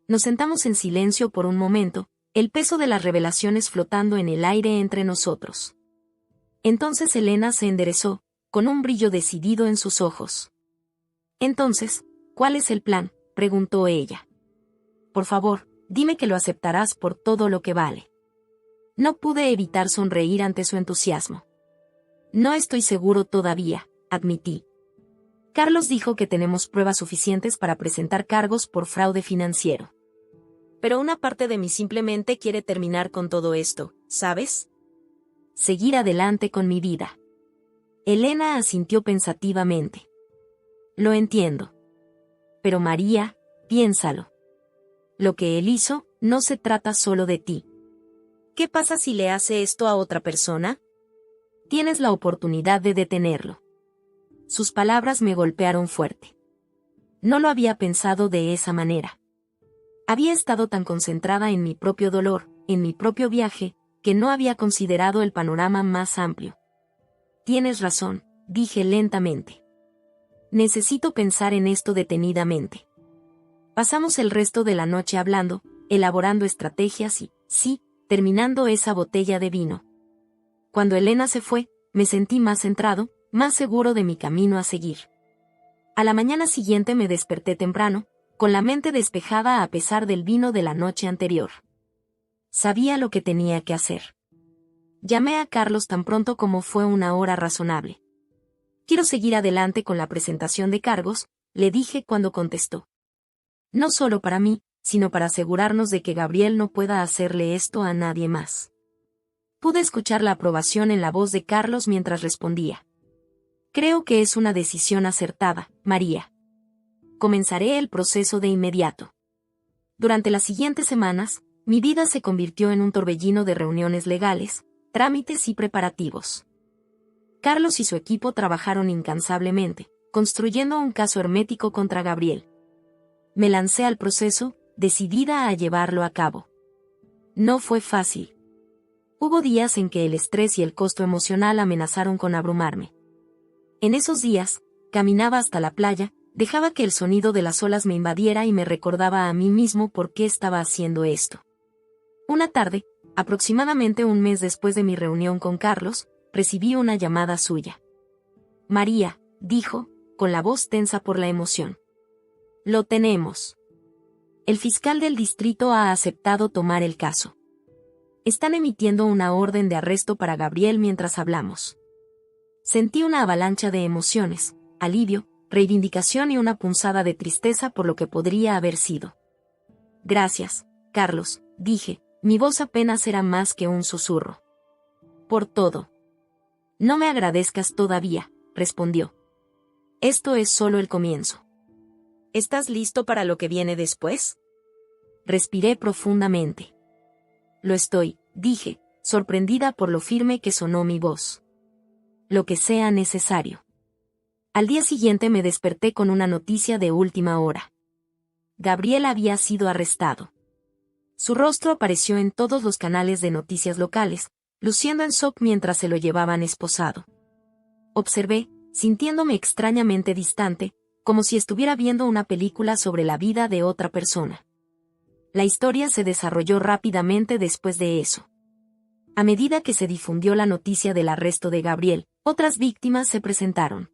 Nos sentamos en silencio por un momento, el peso de las revelaciones flotando en el aire entre nosotros. Entonces Elena se enderezó, con un brillo decidido en sus ojos. «Entonces, ¿cuál es el plan?», preguntó ella. «Por favor, dime que lo aceptarás por todo lo que vale». No pude evitar sonreír ante su entusiasmo. «No estoy seguro todavía», admití. «Carlos dijo que tenemos pruebas suficientes para presentar cargos por fraude financiero. Pero una parte de mí simplemente quiere terminar con todo esto, ¿sabes? Seguir adelante con mi vida». Elena asintió pensativamente. «Lo entiendo. Pero María, piénsalo. Lo que él hizo, no se trata solo de ti. ¿Qué pasa si le hace esto a otra persona? Tienes la oportunidad de detenerlo». Sus palabras me golpearon fuerte. No lo había pensado de esa manera. Había estado tan concentrada en mi propio dolor, en mi propio viaje, que no había considerado el panorama más amplio. «Tienes razón», dije lentamente. «Necesito pensar en esto detenidamente». Pasamos el resto de la noche hablando, elaborando estrategias y, sí, terminando esa botella de vino. Cuando Elena se fue, me sentí más centrado, más seguro de mi camino a seguir. A la mañana siguiente me desperté temprano, con la mente despejada a pesar del vino de la noche anterior. Sabía lo que tenía que hacer. Llamé a Carlos tan pronto como fue una hora razonable. «Quiero seguir adelante con la presentación de cargos», le dije cuando contestó. «No solo para mí, sino para asegurarnos de que Gabriel no pueda hacerle esto a nadie más». Pude escuchar la aprobación en la voz de Carlos mientras respondía. «Creo que es una decisión acertada, María. Comenzaré el proceso de inmediato». Durante las siguientes semanas, mi vida se convirtió en un torbellino de reuniones legales, trámites y preparativos. Carlos y su equipo trabajaron incansablemente, construyendo un caso hermético contra Gabriel. Me lancé al proceso, decidida a llevarlo a cabo. No fue fácil. Hubo días en que el estrés y el costo emocional amenazaron con abrumarme. En esos días, caminaba hasta la playa, dejaba que el sonido de las olas me invadiera y me recordaba a mí mismo por qué estaba haciendo esto. Una tarde, aproximadamente un mes después de mi reunión con Carlos, recibí una llamada suya. «María», dijo, con la voz tensa por la emoción. «Lo tenemos. El fiscal del distrito ha aceptado tomar el caso. Están emitiendo una orden de arresto para Gabriel mientras hablamos». Sentí una avalancha de emociones, alivio, reivindicación y una punzada de tristeza por lo que podría haber sido. Gracias, Carlos, dije, mi voz apenas era más que un susurro. Por todo. No me agradezcas todavía, respondió. Esto es solo el comienzo. ¿Estás listo para lo que viene después? Respiré profundamente. Lo estoy, dije, sorprendida por lo firme que sonó mi voz. Lo que sea necesario. Al día siguiente me desperté con una noticia de última hora. Gabriel había sido arrestado. Su rostro apareció en todos los canales de noticias locales, luciendo en shock mientras se lo llevaban esposado. Observé, sintiéndome extrañamente distante, como si estuviera viendo una película sobre la vida de otra persona. La historia se desarrolló rápidamente después de eso. A medida que se difundió la noticia del arresto de Gabriel, otras víctimas se presentaron.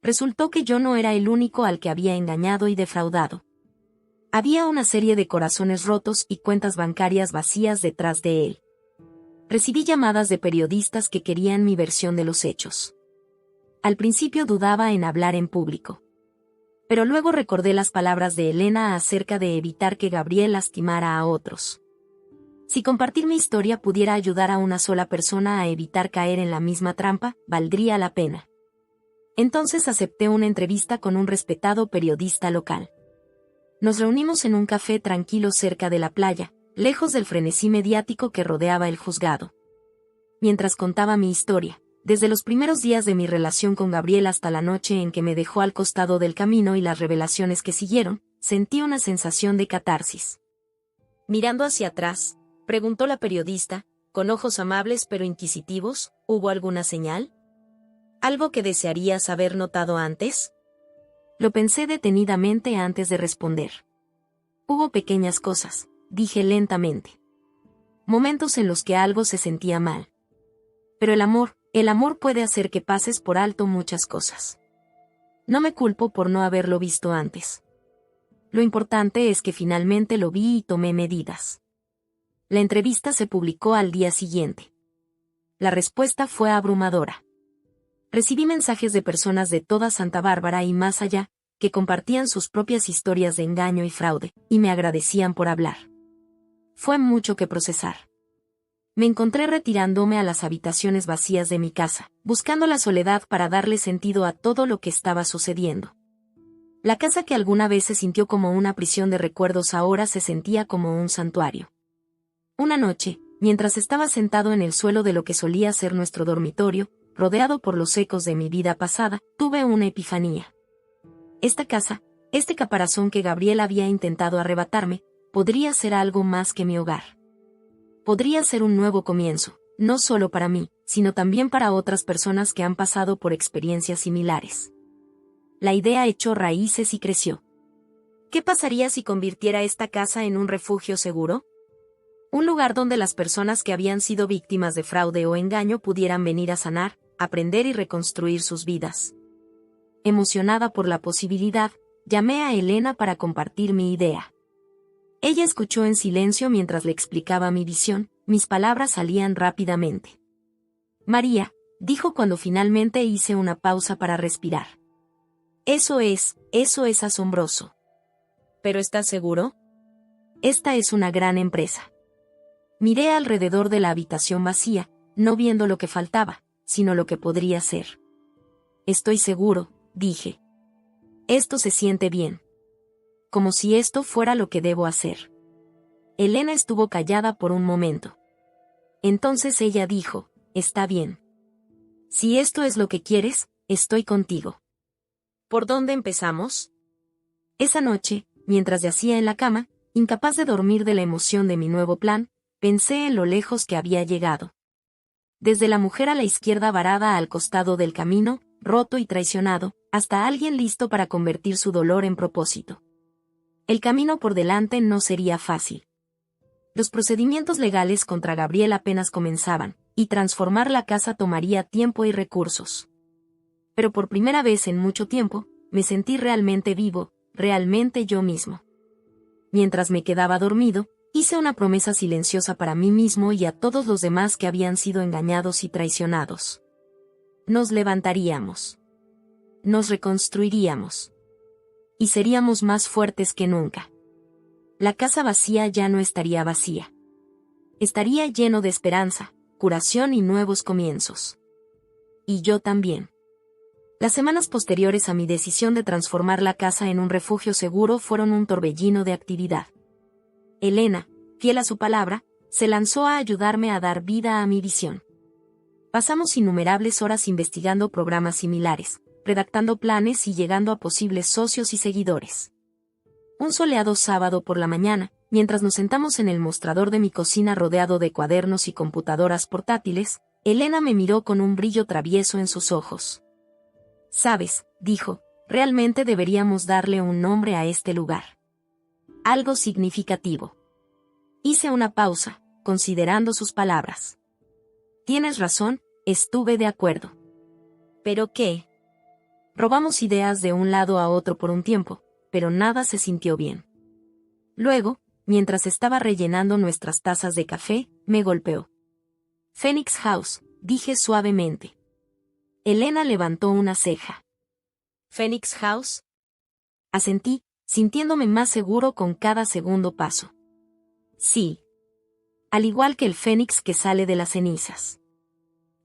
Resultó que yo no era el único al que había engañado y defraudado. Había una serie de corazones rotos y cuentas bancarias vacías detrás de él. Recibí llamadas de periodistas que querían mi versión de los hechos. Al principio dudaba en hablar en público. Pero luego recordé las palabras de Elena acerca de evitar que Gabriel lastimara a otros. Si compartir mi historia pudiera ayudar a una sola persona a evitar caer en la misma trampa, valdría la pena. Entonces acepté una entrevista con un respetado periodista local. Nos reunimos en un café tranquilo cerca de la playa, lejos del frenesí mediático que rodeaba el juzgado. Mientras contaba mi historia, desde los primeros días de mi relación con Gabriel hasta la noche en que me dejó al costado del camino y las revelaciones que siguieron, sentí una sensación de catarsis. Mirando hacia atrás, preguntó la periodista, con ojos amables pero inquisitivos, ¿hubo alguna señal? ¿Algo que desearías haber notado antes? Lo pensé detenidamente antes de responder. Hubo pequeñas cosas, dije lentamente. Momentos en los que algo se sentía mal. Pero el amor puede hacer que pases por alto muchas cosas. No me culpo por no haberlo visto antes. Lo importante es que finalmente lo vi y tomé medidas. La entrevista se publicó al día siguiente. La respuesta fue abrumadora. Recibí mensajes de personas de toda Santa Bárbara y más allá, que compartían sus propias historias de engaño y fraude, y me agradecían por hablar. Fue mucho que procesar. Me encontré retirándome a las habitaciones vacías de mi casa, buscando la soledad para darle sentido a todo lo que estaba sucediendo. La casa que alguna vez se sintió como una prisión de recuerdos ahora se sentía como un santuario. Una noche, mientras estaba sentado en el suelo de lo que solía ser nuestro dormitorio, rodeado por los ecos de mi vida pasada, tuve una epifanía. Esta casa, este caparazón que Gabriel había intentado arrebatarme, podría ser algo más que mi hogar. Podría ser un nuevo comienzo, no solo para mí, sino también para otras personas que han pasado por experiencias similares. La idea echó raíces y creció. ¿Qué pasaría si convirtiera esta casa en un refugio seguro? Un lugar donde las personas que habían sido víctimas de fraude o engaño pudieran venir a sanar, aprender y reconstruir sus vidas. Emocionada por la posibilidad, llamé a Elena para compartir mi idea. Ella escuchó en silencio mientras le explicaba mi visión, mis palabras salían rápidamente. María, dijo cuando finalmente hice una pausa para respirar. Eso es asombroso. ¿Pero estás seguro? Esta es una gran empresa. Miré alrededor de la habitación vacía, no viendo lo que faltaba, sino lo que podría ser. Estoy seguro, dije. Esto se siente bien. Como si esto fuera lo que debo hacer. Elena estuvo callada por un momento. Entonces ella dijo, está bien. Si esto es lo que quieres, estoy contigo. ¿Por dónde empezamos? Esa noche, mientras yacía en la cama, incapaz de dormir de la emoción de mi nuevo plan, pensé en lo lejos que había llegado. Desde la mujer a la izquierda varada al costado del camino, roto y traicionado, hasta alguien listo para convertir su dolor en propósito. El camino por delante no sería fácil. Los procedimientos legales contra Gabriel apenas comenzaban, y transformar la casa tomaría tiempo y recursos. Pero por primera vez en mucho tiempo, me sentí realmente vivo, realmente yo mismo. Mientras me quedaba dormido, hice una promesa silenciosa para mí mismo y a todos los demás que habían sido engañados y traicionados. Nos levantaríamos. nos reconstruiríamos. Y seríamos más fuertes que nunca. La casa vacía ya no estaría vacía. Estaría lleno de esperanza, curación y nuevos comienzos. Y yo también. Las semanas posteriores a mi decisión de transformar la casa en un refugio seguro fueron un torbellino de actividad. Elena, fiel a su palabra, se lanzó a ayudarme a dar vida a mi visión. Pasamos innumerables horas investigando programas similares, redactando planes y llegando a posibles socios y seguidores. Un soleado sábado por la mañana, mientras nos sentamos en el mostrador de mi cocina rodeado de cuadernos y computadoras portátiles, Elena me miró con un brillo travieso en sus ojos. «Sabes», dijo, «realmente deberíamos darle un nombre a este lugar. Algo significativo». Hice una pausa, considerando sus palabras. «Tienes razón», estuve de acuerdo. «¿Pero qué?» Robamos ideas de un lado a otro por un tiempo, pero nada se sintió bien. Luego, mientras estaba rellenando nuestras tazas de café, me golpeó. «Phoenix House», dije suavemente. Elena levantó una ceja. «¿Phoenix House?» Asentí, sintiéndome más seguro con cada segundo paso. «Sí. Al igual que el fénix que sale de las cenizas.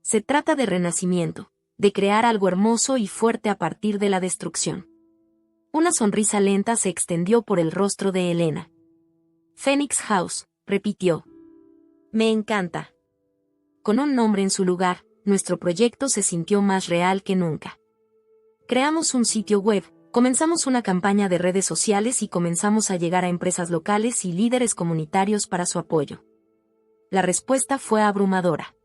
Se trata de renacimiento, de crear algo hermoso y fuerte a partir de la destrucción». Una sonrisa lenta se extendió por el rostro de Elena. «Phoenix House», repitió. «Me encanta». Con un nombre en su lugar, nuestro proyecto se sintió más real que nunca. Creamos un sitio web, comenzamos una campaña de redes sociales y comenzamos a llegar a empresas locales y líderes comunitarios para su apoyo. La respuesta fue abrumadora.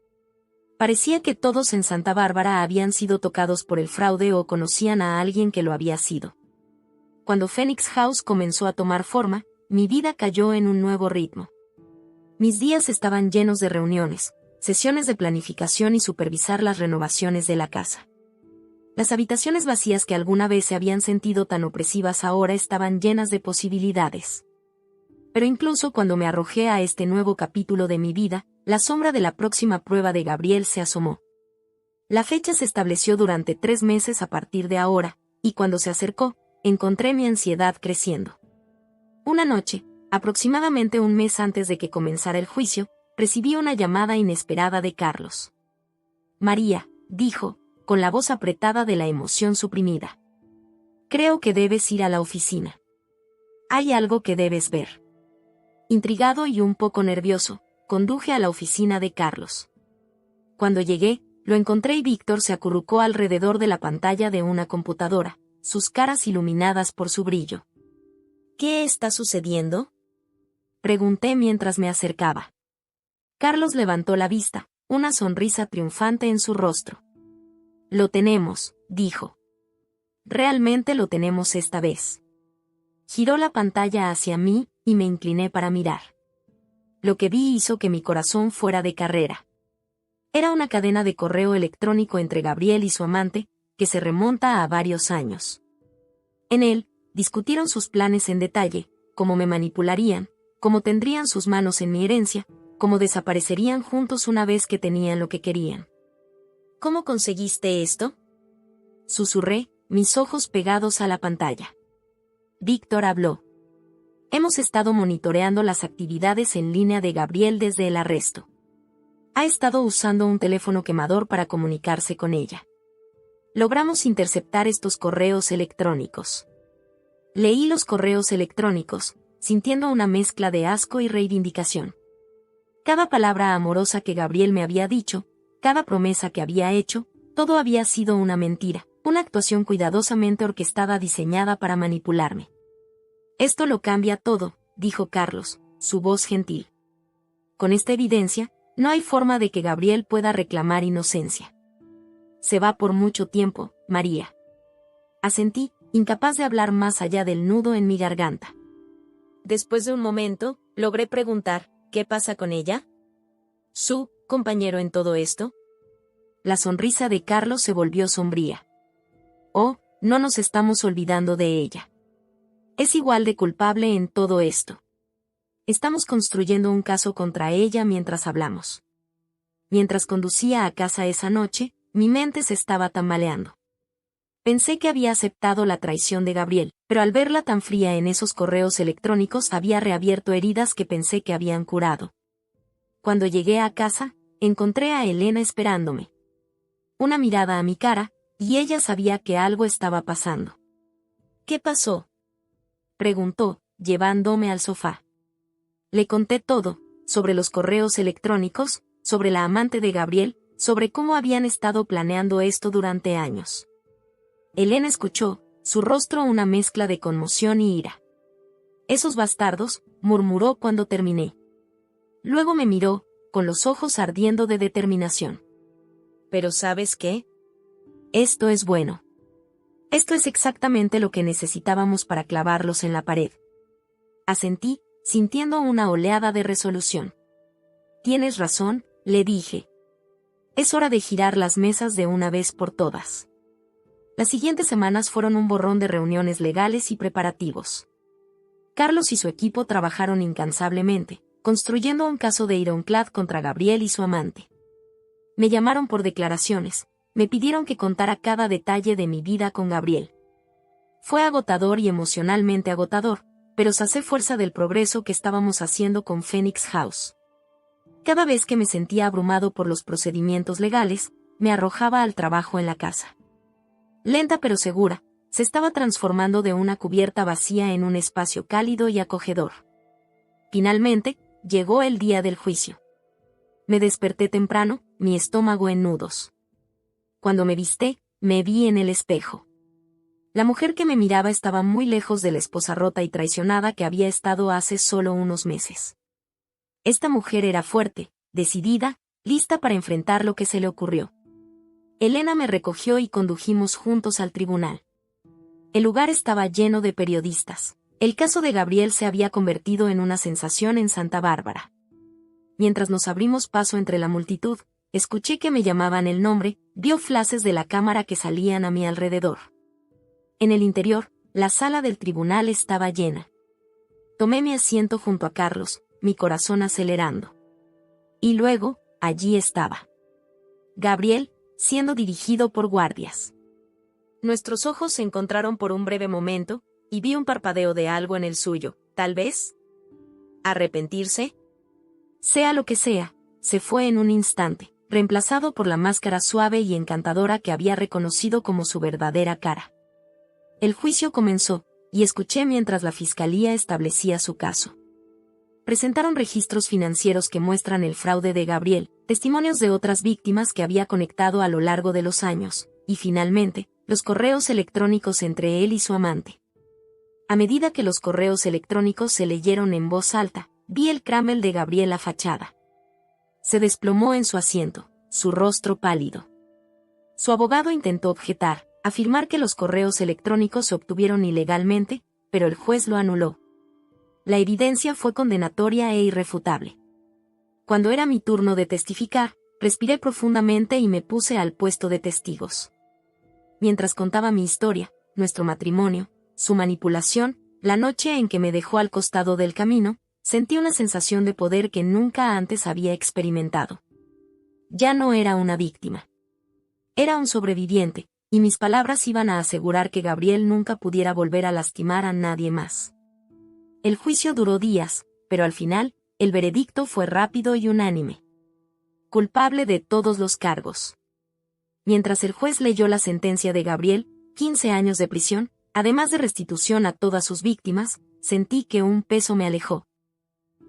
Parecía que todos en Santa Bárbara habían sido tocados por el fraude o conocían a alguien que lo había sido. Cuando Phoenix House comenzó a tomar forma, mi vida cayó en un nuevo ritmo. Mis días estaban llenos de reuniones, sesiones de planificación y supervisar las renovaciones de la casa. Las habitaciones vacías que alguna vez se habían sentido tan opresivas ahora estaban llenas de posibilidades. Pero incluso cuando me arrojé a este nuevo capítulo de mi vida, la sombra de la próxima prueba de Gabriel se asomó. La fecha se estableció durante 3 meses a partir de ahora, y cuando se acercó, encontré mi ansiedad creciendo. Una noche, aproximadamente un mes antes de que comenzara el juicio, recibí una llamada inesperada de Carlos. «María», dijo, con la voz apretada de la emoción suprimida. «Creo que debes ir a la oficina. Hay algo que debes ver». Intrigado y un poco nervioso, conduje a la oficina de Carlos. Cuando llegué, lo encontré y Víctor se acurrucó alrededor de la pantalla de una computadora, sus caras iluminadas por su brillo. «¿Qué está sucediendo?», pregunté mientras me acercaba. Carlos levantó la vista, una sonrisa triunfante en su rostro. «Lo tenemos», dijo. «Realmente lo tenemos esta vez». Giró la pantalla hacia mí, y me incliné para mirar. Lo que vi hizo que mi corazón fuera de carrera. Era una cadena de correo electrónico entre Gabriel y su amante, que se remonta a varios años. En él, discutieron sus planes en detalle, cómo me manipularían, cómo tendrían sus manos en mi herencia, cómo desaparecerían juntos una vez que tenían lo que querían. «¿Cómo conseguiste esto?», susurré, mis ojos pegados a la pantalla. Víctor habló. «Hemos estado monitoreando las actividades en línea de Gabriel desde el arresto. Ha estado usando un teléfono quemador para comunicarse con ella. Logramos interceptar estos correos electrónicos». Leí los correos electrónicos, sintiendo una mezcla de asco y reivindicación. Cada palabra amorosa que Gabriel me había dicho, cada promesa que había hecho, todo había sido una mentira, una actuación cuidadosamente orquestada diseñada para manipularme. «Esto lo cambia todo», dijo Carlos, su voz gentil. «Con esta evidencia, no hay forma de que Gabriel pueda reclamar inocencia. Se va por mucho tiempo, María». Asentí, incapaz de hablar más allá del nudo en mi garganta. Después de un momento, logré preguntar, «¿Qué pasa con ella? ¿Su compañero en todo esto?». La sonrisa de Carlos se volvió sombría. «Oh, no nos estamos olvidando de ella. Es igual de culpable en todo esto. Estamos construyendo un caso contra ella mientras hablamos». Mientras conducía a casa esa noche, mi mente se estaba tambaleando. Pensé que había aceptado la traición de Gabriel, pero al verla tan fría en esos correos electrónicos había reabierto heridas que pensé que habían curado. Cuando llegué a casa, encontré a Elena esperándome. Una mirada a mi cara, y ella sabía que algo estaba pasando. ¿Qué pasó?, preguntó, llevándome al sofá. Le conté todo, sobre los correos electrónicos, sobre la amante de Gabriel, sobre cómo habían estado planeando esto durante años. Elena escuchó, su rostro una mezcla de conmoción y ira. «Esos bastardos», murmuró cuando terminé. Luego me miró, con los ojos ardiendo de determinación. «¿Pero sabes qué? Esto es bueno. Esto es exactamente lo que necesitábamos para clavarlos en la pared». Asentí, sintiendo una oleada de resolución. «Tienes razón», le dije. «Es hora de girar las mesas de una vez por todas». Las siguientes semanas fueron un borrón de reuniones legales y preparativos. Carlos y su equipo trabajaron incansablemente, construyendo un caso de ironclad contra Gabriel y su amante. Me llamaron por declaraciones, me pidieron que contara cada detalle de mi vida con Gabriel. Fue agotador y emocionalmente agotador, pero sacé fuerza del progreso que estábamos haciendo con Phoenix House. Cada vez que me sentía abrumado por los procedimientos legales, me arrojaba al trabajo en la casa. Lenta pero segura, se estaba transformando de una cubierta vacía en un espacio cálido y acogedor. Finalmente, llegó el día del juicio. Me desperté temprano, mi estómago en nudos. Cuando me visté, me vi en el espejo. La mujer que me miraba estaba muy lejos de la esposa rota y traicionada que había estado hace solo unos meses. Esta mujer era fuerte, decidida, lista para enfrentar lo que se le ocurrió. Elena me recogió y condujimos juntos al tribunal. El lugar estaba lleno de periodistas. El caso de Gabriel se había convertido en una sensación en Santa Bárbara. Mientras nos abrimos paso entre la multitud, escuché que me llamaban el nombre, vi flashes de la cámara que salían a mi alrededor. En el interior, la sala del tribunal estaba llena. Tomé mi asiento junto a Carlos, mi corazón acelerando. Y luego, allí estaba Gabriel, siendo dirigido por guardias. Nuestros ojos se encontraron por un breve momento, y vi un parpadeo de algo en el suyo, tal vez. ¿Arrepentirse? Sea lo que sea, se fue en un instante, reemplazado por la máscara suave y encantadora que había reconocido como su verdadera cara. El juicio comenzó, y escuché mientras la fiscalía establecía su caso. Presentaron registros financieros que muestran el fraude de Gabriel, testimonios de otras víctimas que había conectado a lo largo de los años, y finalmente, los correos electrónicos entre él y su amante. A medida que los correos electrónicos se leyeron en voz alta, vi el cráneo de Gabriel a fachada. Se desplomó en su asiento, su rostro pálido. Su abogado intentó objetar, afirmar que los correos electrónicos se obtuvieron ilegalmente, pero el juez lo anuló. La evidencia fue condenatoria e irrefutable. Cuando era mi turno de testificar, respiré profundamente y me puse al puesto de testigos. Mientras contaba mi historia, nuestro matrimonio, su manipulación, la noche en que me dejó al costado del camino, sentí una sensación de poder que nunca antes había experimentado. Ya no era una víctima. Era un sobreviviente, y mis palabras iban a asegurar que Gabriel nunca pudiera volver a lastimar a nadie más. El juicio duró días, pero al final, el veredicto fue rápido y unánime. Culpable de todos los cargos. Mientras el juez leyó la sentencia de Gabriel, 15 años de prisión, además de restitución a todas sus víctimas, sentí que un peso me alejó.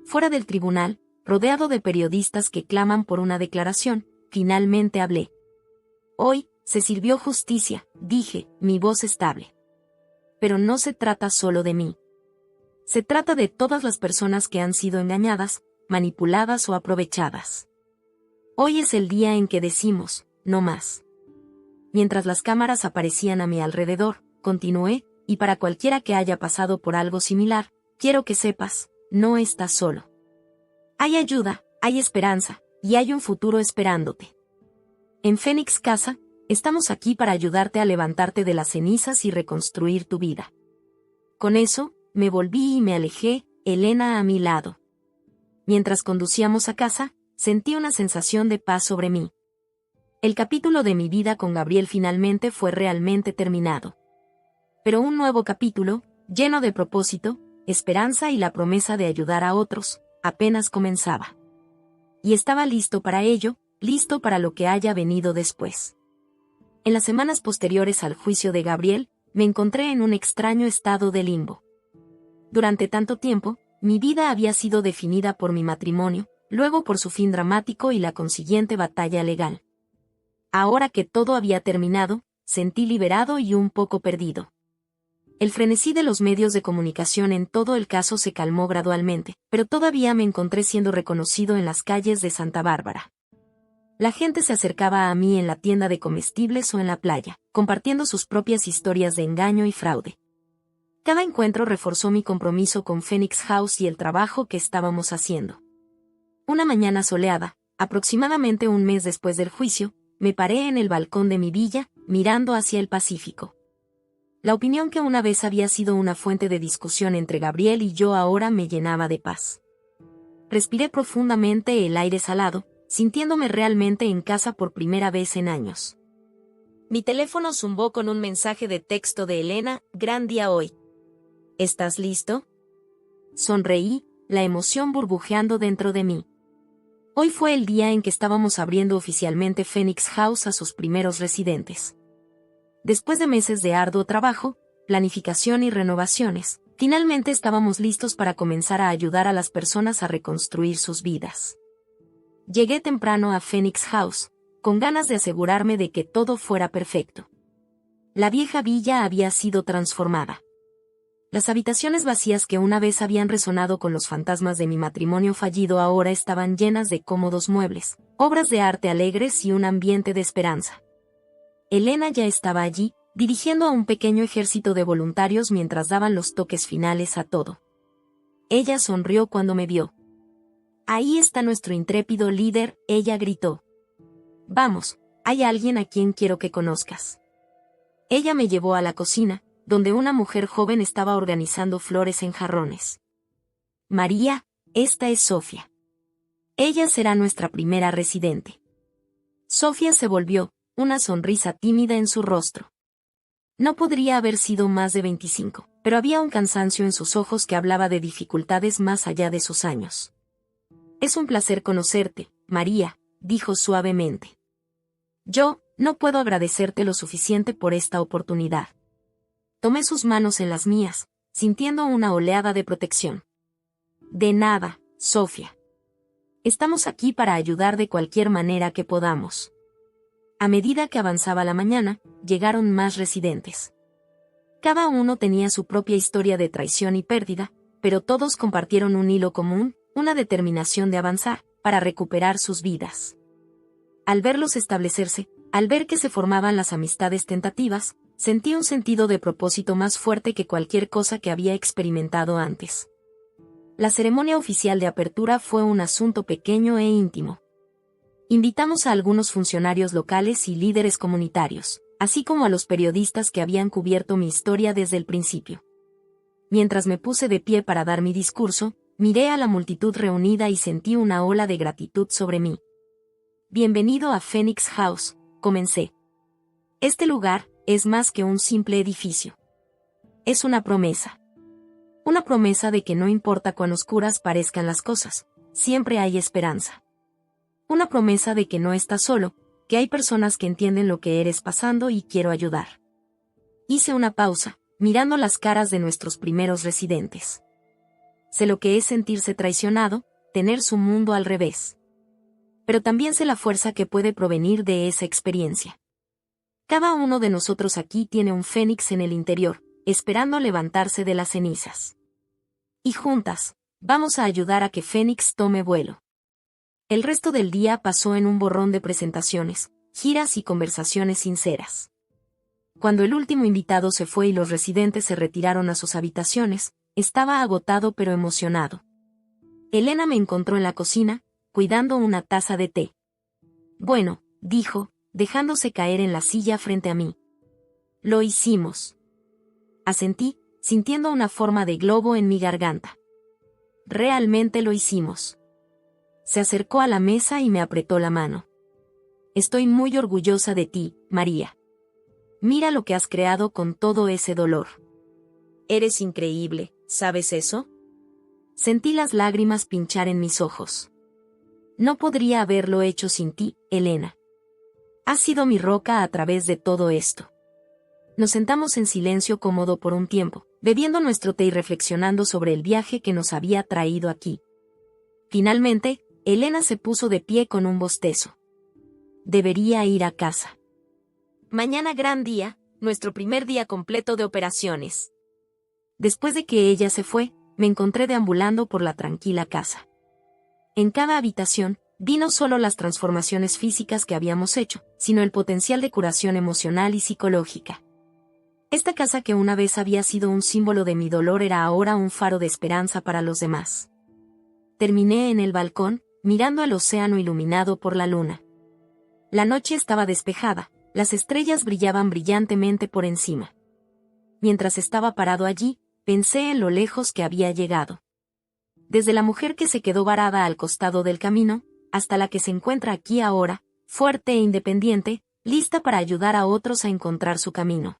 Fuera del tribunal, rodeado de periodistas que claman por una declaración, finalmente hablé. Hoy, se sirvió justicia, dije, mi voz estable. Pero no se trata solo de mí. Se trata de todas las personas que han sido engañadas, manipuladas o aprovechadas. Hoy es el día en que decimos, no más. Mientras las cámaras aparecían a mi alrededor, continué, y para cualquiera que haya pasado por algo similar, quiero que sepas, no estás solo. Hay ayuda, hay esperanza, y hay un futuro esperándote. En Phoenix Casa, estamos aquí para ayudarte a levantarte de las cenizas y reconstruir tu vida. Con eso, me volví y me alejé, Elena a mi lado. Mientras conducíamos a casa, sentí una sensación de paz sobre mí. El capítulo de mi vida con Gabriel finalmente fue realmente terminado. Pero un nuevo capítulo, lleno de propósito, esperanza y la promesa de ayudar a otros, apenas comenzaba. Y estaba listo para ello, listo para lo que haya venido después. En las semanas posteriores al juicio de Gabriel, me encontré en un extraño estado de limbo. Durante tanto tiempo, mi vida había sido definida por mi matrimonio, luego por su fin dramático y la consiguiente batalla legal. Ahora que todo había terminado, sentí liberado y un poco perdido. El frenesí de los medios de comunicación en todo el caso se calmó gradualmente, pero todavía me encontré siendo reconocido en las calles de Santa Bárbara. La gente se acercaba a mí en la tienda de comestibles o en la playa, compartiendo sus propias historias de engaño y fraude. Cada encuentro reforzó mi compromiso con Phoenix House y el trabajo que estábamos haciendo. Una mañana soleada, aproximadamente un mes después del juicio, me paré en el balcón de mi villa, mirando hacia el Pacífico. La opinión que una vez había sido una fuente de discusión entre Gabriel y yo ahora me llenaba de paz. Respiré profundamente el aire salado, sintiéndome realmente en casa por primera vez en años. Mi teléfono zumbó con un mensaje de texto de Elena: gran día hoy. ¿Estás listo? Sonreí, la emoción burbujeando dentro de mí. Hoy fue el día en que estábamos abriendo oficialmente Phoenix House a sus primeros residentes. Después de meses de arduo trabajo, planificación y renovaciones, finalmente estábamos listos para comenzar a ayudar a las personas a reconstruir sus vidas. Llegué temprano a Phoenix House, con ganas de asegurarme de que todo fuera perfecto. La vieja villa había sido transformada. Las habitaciones vacías que una vez habían resonado con los fantasmas de mi matrimonio fallido ahora estaban llenas de cómodos muebles, obras de arte alegres y un ambiente de esperanza. Elena ya estaba allí, dirigiendo a un pequeño ejército de voluntarios mientras daban los toques finales a todo. Ella sonrió cuando me vio. «Ahí está nuestro intrépido líder», ella gritó. «Vamos, hay alguien a quien quiero que conozcas». Ella me llevó a la cocina, donde una mujer joven estaba organizando flores en jarrones. «María, esta es Sofía. Ella será nuestra primera residente». Sofía se volvió, una sonrisa tímida en su rostro. No podría haber sido más de 25, pero había un cansancio en sus ojos que hablaba de dificultades más allá de sus años. «Es un placer conocerte, María», dijo suavemente. «Yo no puedo agradecerte lo suficiente por esta oportunidad». Tomé sus manos en las mías, sintiendo una oleada de protección. «De nada, Sofía. Estamos aquí para ayudar de cualquier manera que podamos». A medida que avanzaba la mañana, llegaron más residentes. Cada uno tenía su propia historia de traición y pérdida, pero todos compartieron un hilo común, una determinación de avanzar, para recuperar sus vidas. Al verlos establecerse, al ver que se formaban las amistades tentativas, sentí un sentido de propósito más fuerte que cualquier cosa que había experimentado antes. La ceremonia oficial de apertura fue un asunto pequeño e íntimo. Invitamos a algunos funcionarios locales y líderes comunitarios, así como a los periodistas que habían cubierto mi historia desde el principio. Mientras me puse de pie para dar mi discurso, miré a la multitud reunida y sentí una ola de gratitud sobre mí. «Bienvenido a Phoenix House», comencé. «Este lugar es más que un simple edificio. Es una promesa. Una promesa de que no importa cuán oscuras parezcan las cosas, siempre hay esperanza. Una promesa de que no estás solo, que hay personas que entienden lo que eres pasando y quiero ayudar». Hice una pausa, mirando las caras de nuestros primeros residentes. Sé lo que es sentirse traicionado, tener su mundo al revés. Pero también sé la fuerza que puede provenir de esa experiencia. Cada uno de nosotros aquí tiene un fénix en el interior, esperando levantarse de las cenizas. Y juntas, vamos a ayudar a que Phoenix tome vuelo. El resto del día pasó en un borrón de presentaciones, giras y conversaciones sinceras. Cuando el último invitado se fue y los residentes se retiraron a sus habitaciones, estaba agotado pero emocionado. Elena me encontró en la cocina, cuidando una taza de té. «Bueno», dijo, dejándose caer en la silla frente a mí. «Lo hicimos». Asentí, sintiendo una forma de globo en mi garganta. «Realmente lo hicimos». Se acercó a la mesa y me apretó la mano. Estoy muy orgullosa de ti, María. Mira lo que has creado con todo ese dolor. Eres increíble, ¿sabes eso? Sentí las lágrimas pinchar en mis ojos. No podría haberlo hecho sin ti, Elena. Has sido mi roca a través de todo esto. Nos sentamos en silencio cómodo por un tiempo, bebiendo nuestro té y reflexionando sobre el viaje que nos había traído aquí. Finalmente, Elena se puso de pie con un bostezo. Debería ir a casa. Mañana gran día, nuestro primer día completo de operaciones. Después de que ella se fue, me encontré deambulando por la tranquila casa. En cada habitación, vi no solo las transformaciones físicas que habíamos hecho, sino el potencial de curación emocional y psicológica. Esta casa que una vez había sido un símbolo de mi dolor era ahora un faro de esperanza para los demás. Terminé en el balcón, mirando el océano iluminado por la luna. La noche estaba despejada, las estrellas brillaban brillantemente por encima. Mientras estaba parado allí, pensé en lo lejos que había llegado. Desde la mujer que se quedó varada al costado del camino, hasta la que se encuentra aquí ahora, fuerte e independiente, lista para ayudar a otros a encontrar su camino.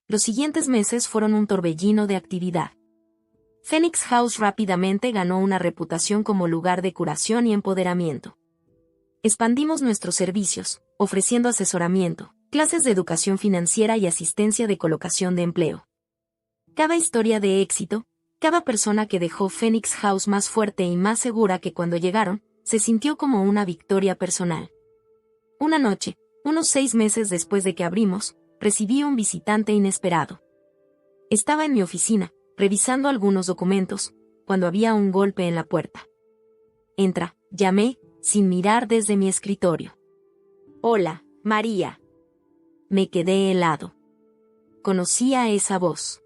Los siguientes meses fueron un torbellino de actividad. Phoenix House rápidamente ganó una reputación como lugar de curación y empoderamiento. Expandimos nuestros servicios, ofreciendo asesoramiento, clases de educación financiera y asistencia de colocación de empleo. Cada historia de éxito, cada persona que dejó Phoenix House más fuerte y más segura que cuando llegaron, se sintió como una victoria personal. Una noche, unos 6 meses después de que abrimos, recibí un visitante inesperado. Estaba en mi oficina, revisando algunos documentos, cuando había un golpe en la puerta. Entra, llamé, sin mirar desde mi escritorio. Hola, María. Me quedé helado. Conocía esa voz.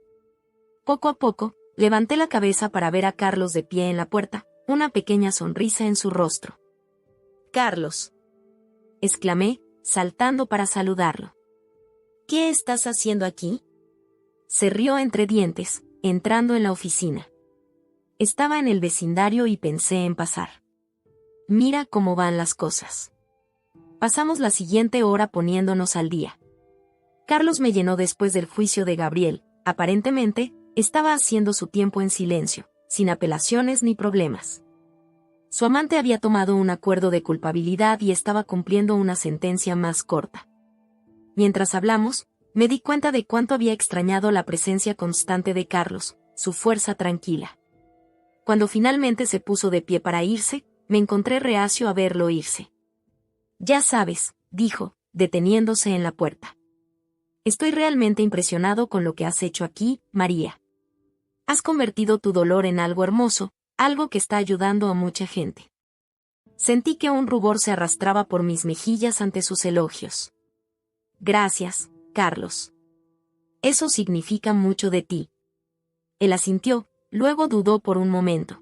Poco a poco, levanté la cabeza para ver a Carlos de pie en la puerta, una pequeña sonrisa en su rostro. Carlos. Exclamé, saltando para saludarlo. ¿Qué estás haciendo aquí? Se rió entre dientes, entrando en la oficina. Estaba en el vecindario y pensé en pasar. Mira cómo van las cosas. Pasamos la siguiente hora poniéndonos al día. Carlos me llenó después del juicio de Gabriel. Aparentemente, estaba haciendo su tiempo en silencio, sin apelaciones ni problemas. Su amante había tomado un acuerdo de culpabilidad y estaba cumpliendo una sentencia más corta. Mientras hablamos, me di cuenta de cuánto había extrañado la presencia constante de Carlos, su fuerza tranquila. Cuando finalmente se puso de pie para irse, me encontré reacio a verlo irse. Ya sabes, dijo, deteniéndose en la puerta. Estoy realmente impresionado con lo que has hecho aquí, María. Has convertido tu dolor en algo hermoso, algo que está ayudando a mucha gente. Sentí que un rubor se arrastraba por mis mejillas ante sus elogios. Gracias, Carlos. Eso significa mucho de ti. Él asintió, luego dudó por un momento.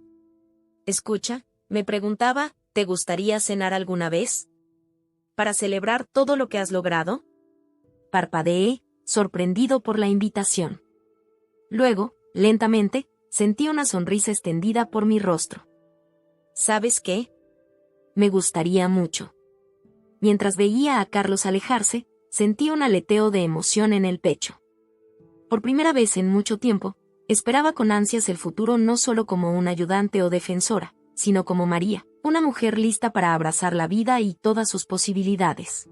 Escucha, me preguntaba, ¿te gustaría cenar alguna vez? ¿Para celebrar todo lo que has logrado? Parpadeé, sorprendido por la invitación. Luego, lentamente, sentí una sonrisa extendida por mi rostro. ¿Sabes qué? Me gustaría mucho. Mientras veía a Carlos alejarse, sentí un aleteo de emoción en el pecho. Por primera vez en mucho tiempo, esperaba con ansias el futuro no solo como una ayudante o defensora, sino como María, una mujer lista para abrazar la vida y todas sus posibilidades.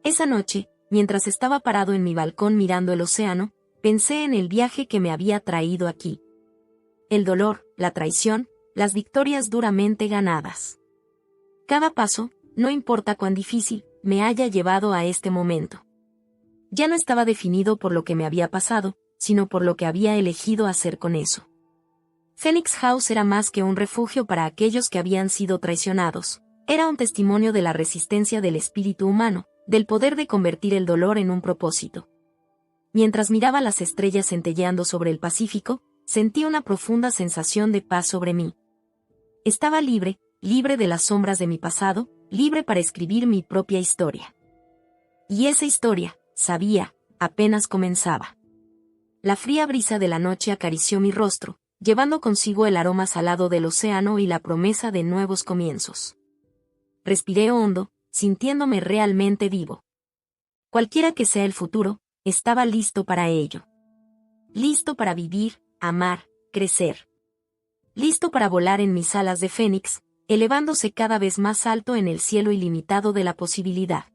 Esa noche, mientras estaba parado en mi balcón mirando el océano, pensé en el viaje que me había traído aquí. El dolor, la traición, las victorias duramente ganadas. Cada paso, no importa cuán difícil, me haya llevado a este momento. Ya no estaba definido por lo que me había pasado, sino por lo que había elegido hacer con eso. Phoenix House era más que un refugio para aquellos que habían sido traicionados. Era un testimonio de la resistencia del espíritu humano, del poder de convertir el dolor en un propósito. Mientras miraba las estrellas centelleando sobre el Pacífico, sentí una profunda sensación de paz sobre mí. Estaba libre, libre de las sombras de mi pasado, libre para escribir mi propia historia. Y esa historia, sabía, apenas comenzaba. La fría brisa de la noche acarició mi rostro, llevando consigo el aroma salado del océano y la promesa de nuevos comienzos. Respiré hondo, sintiéndome realmente vivo. Cualquiera que sea el futuro, estaba listo para ello. Listo para vivir, amar, crecer. Listo para volar en mis alas de fénix, elevándose cada vez más alto en el cielo ilimitado de la posibilidad.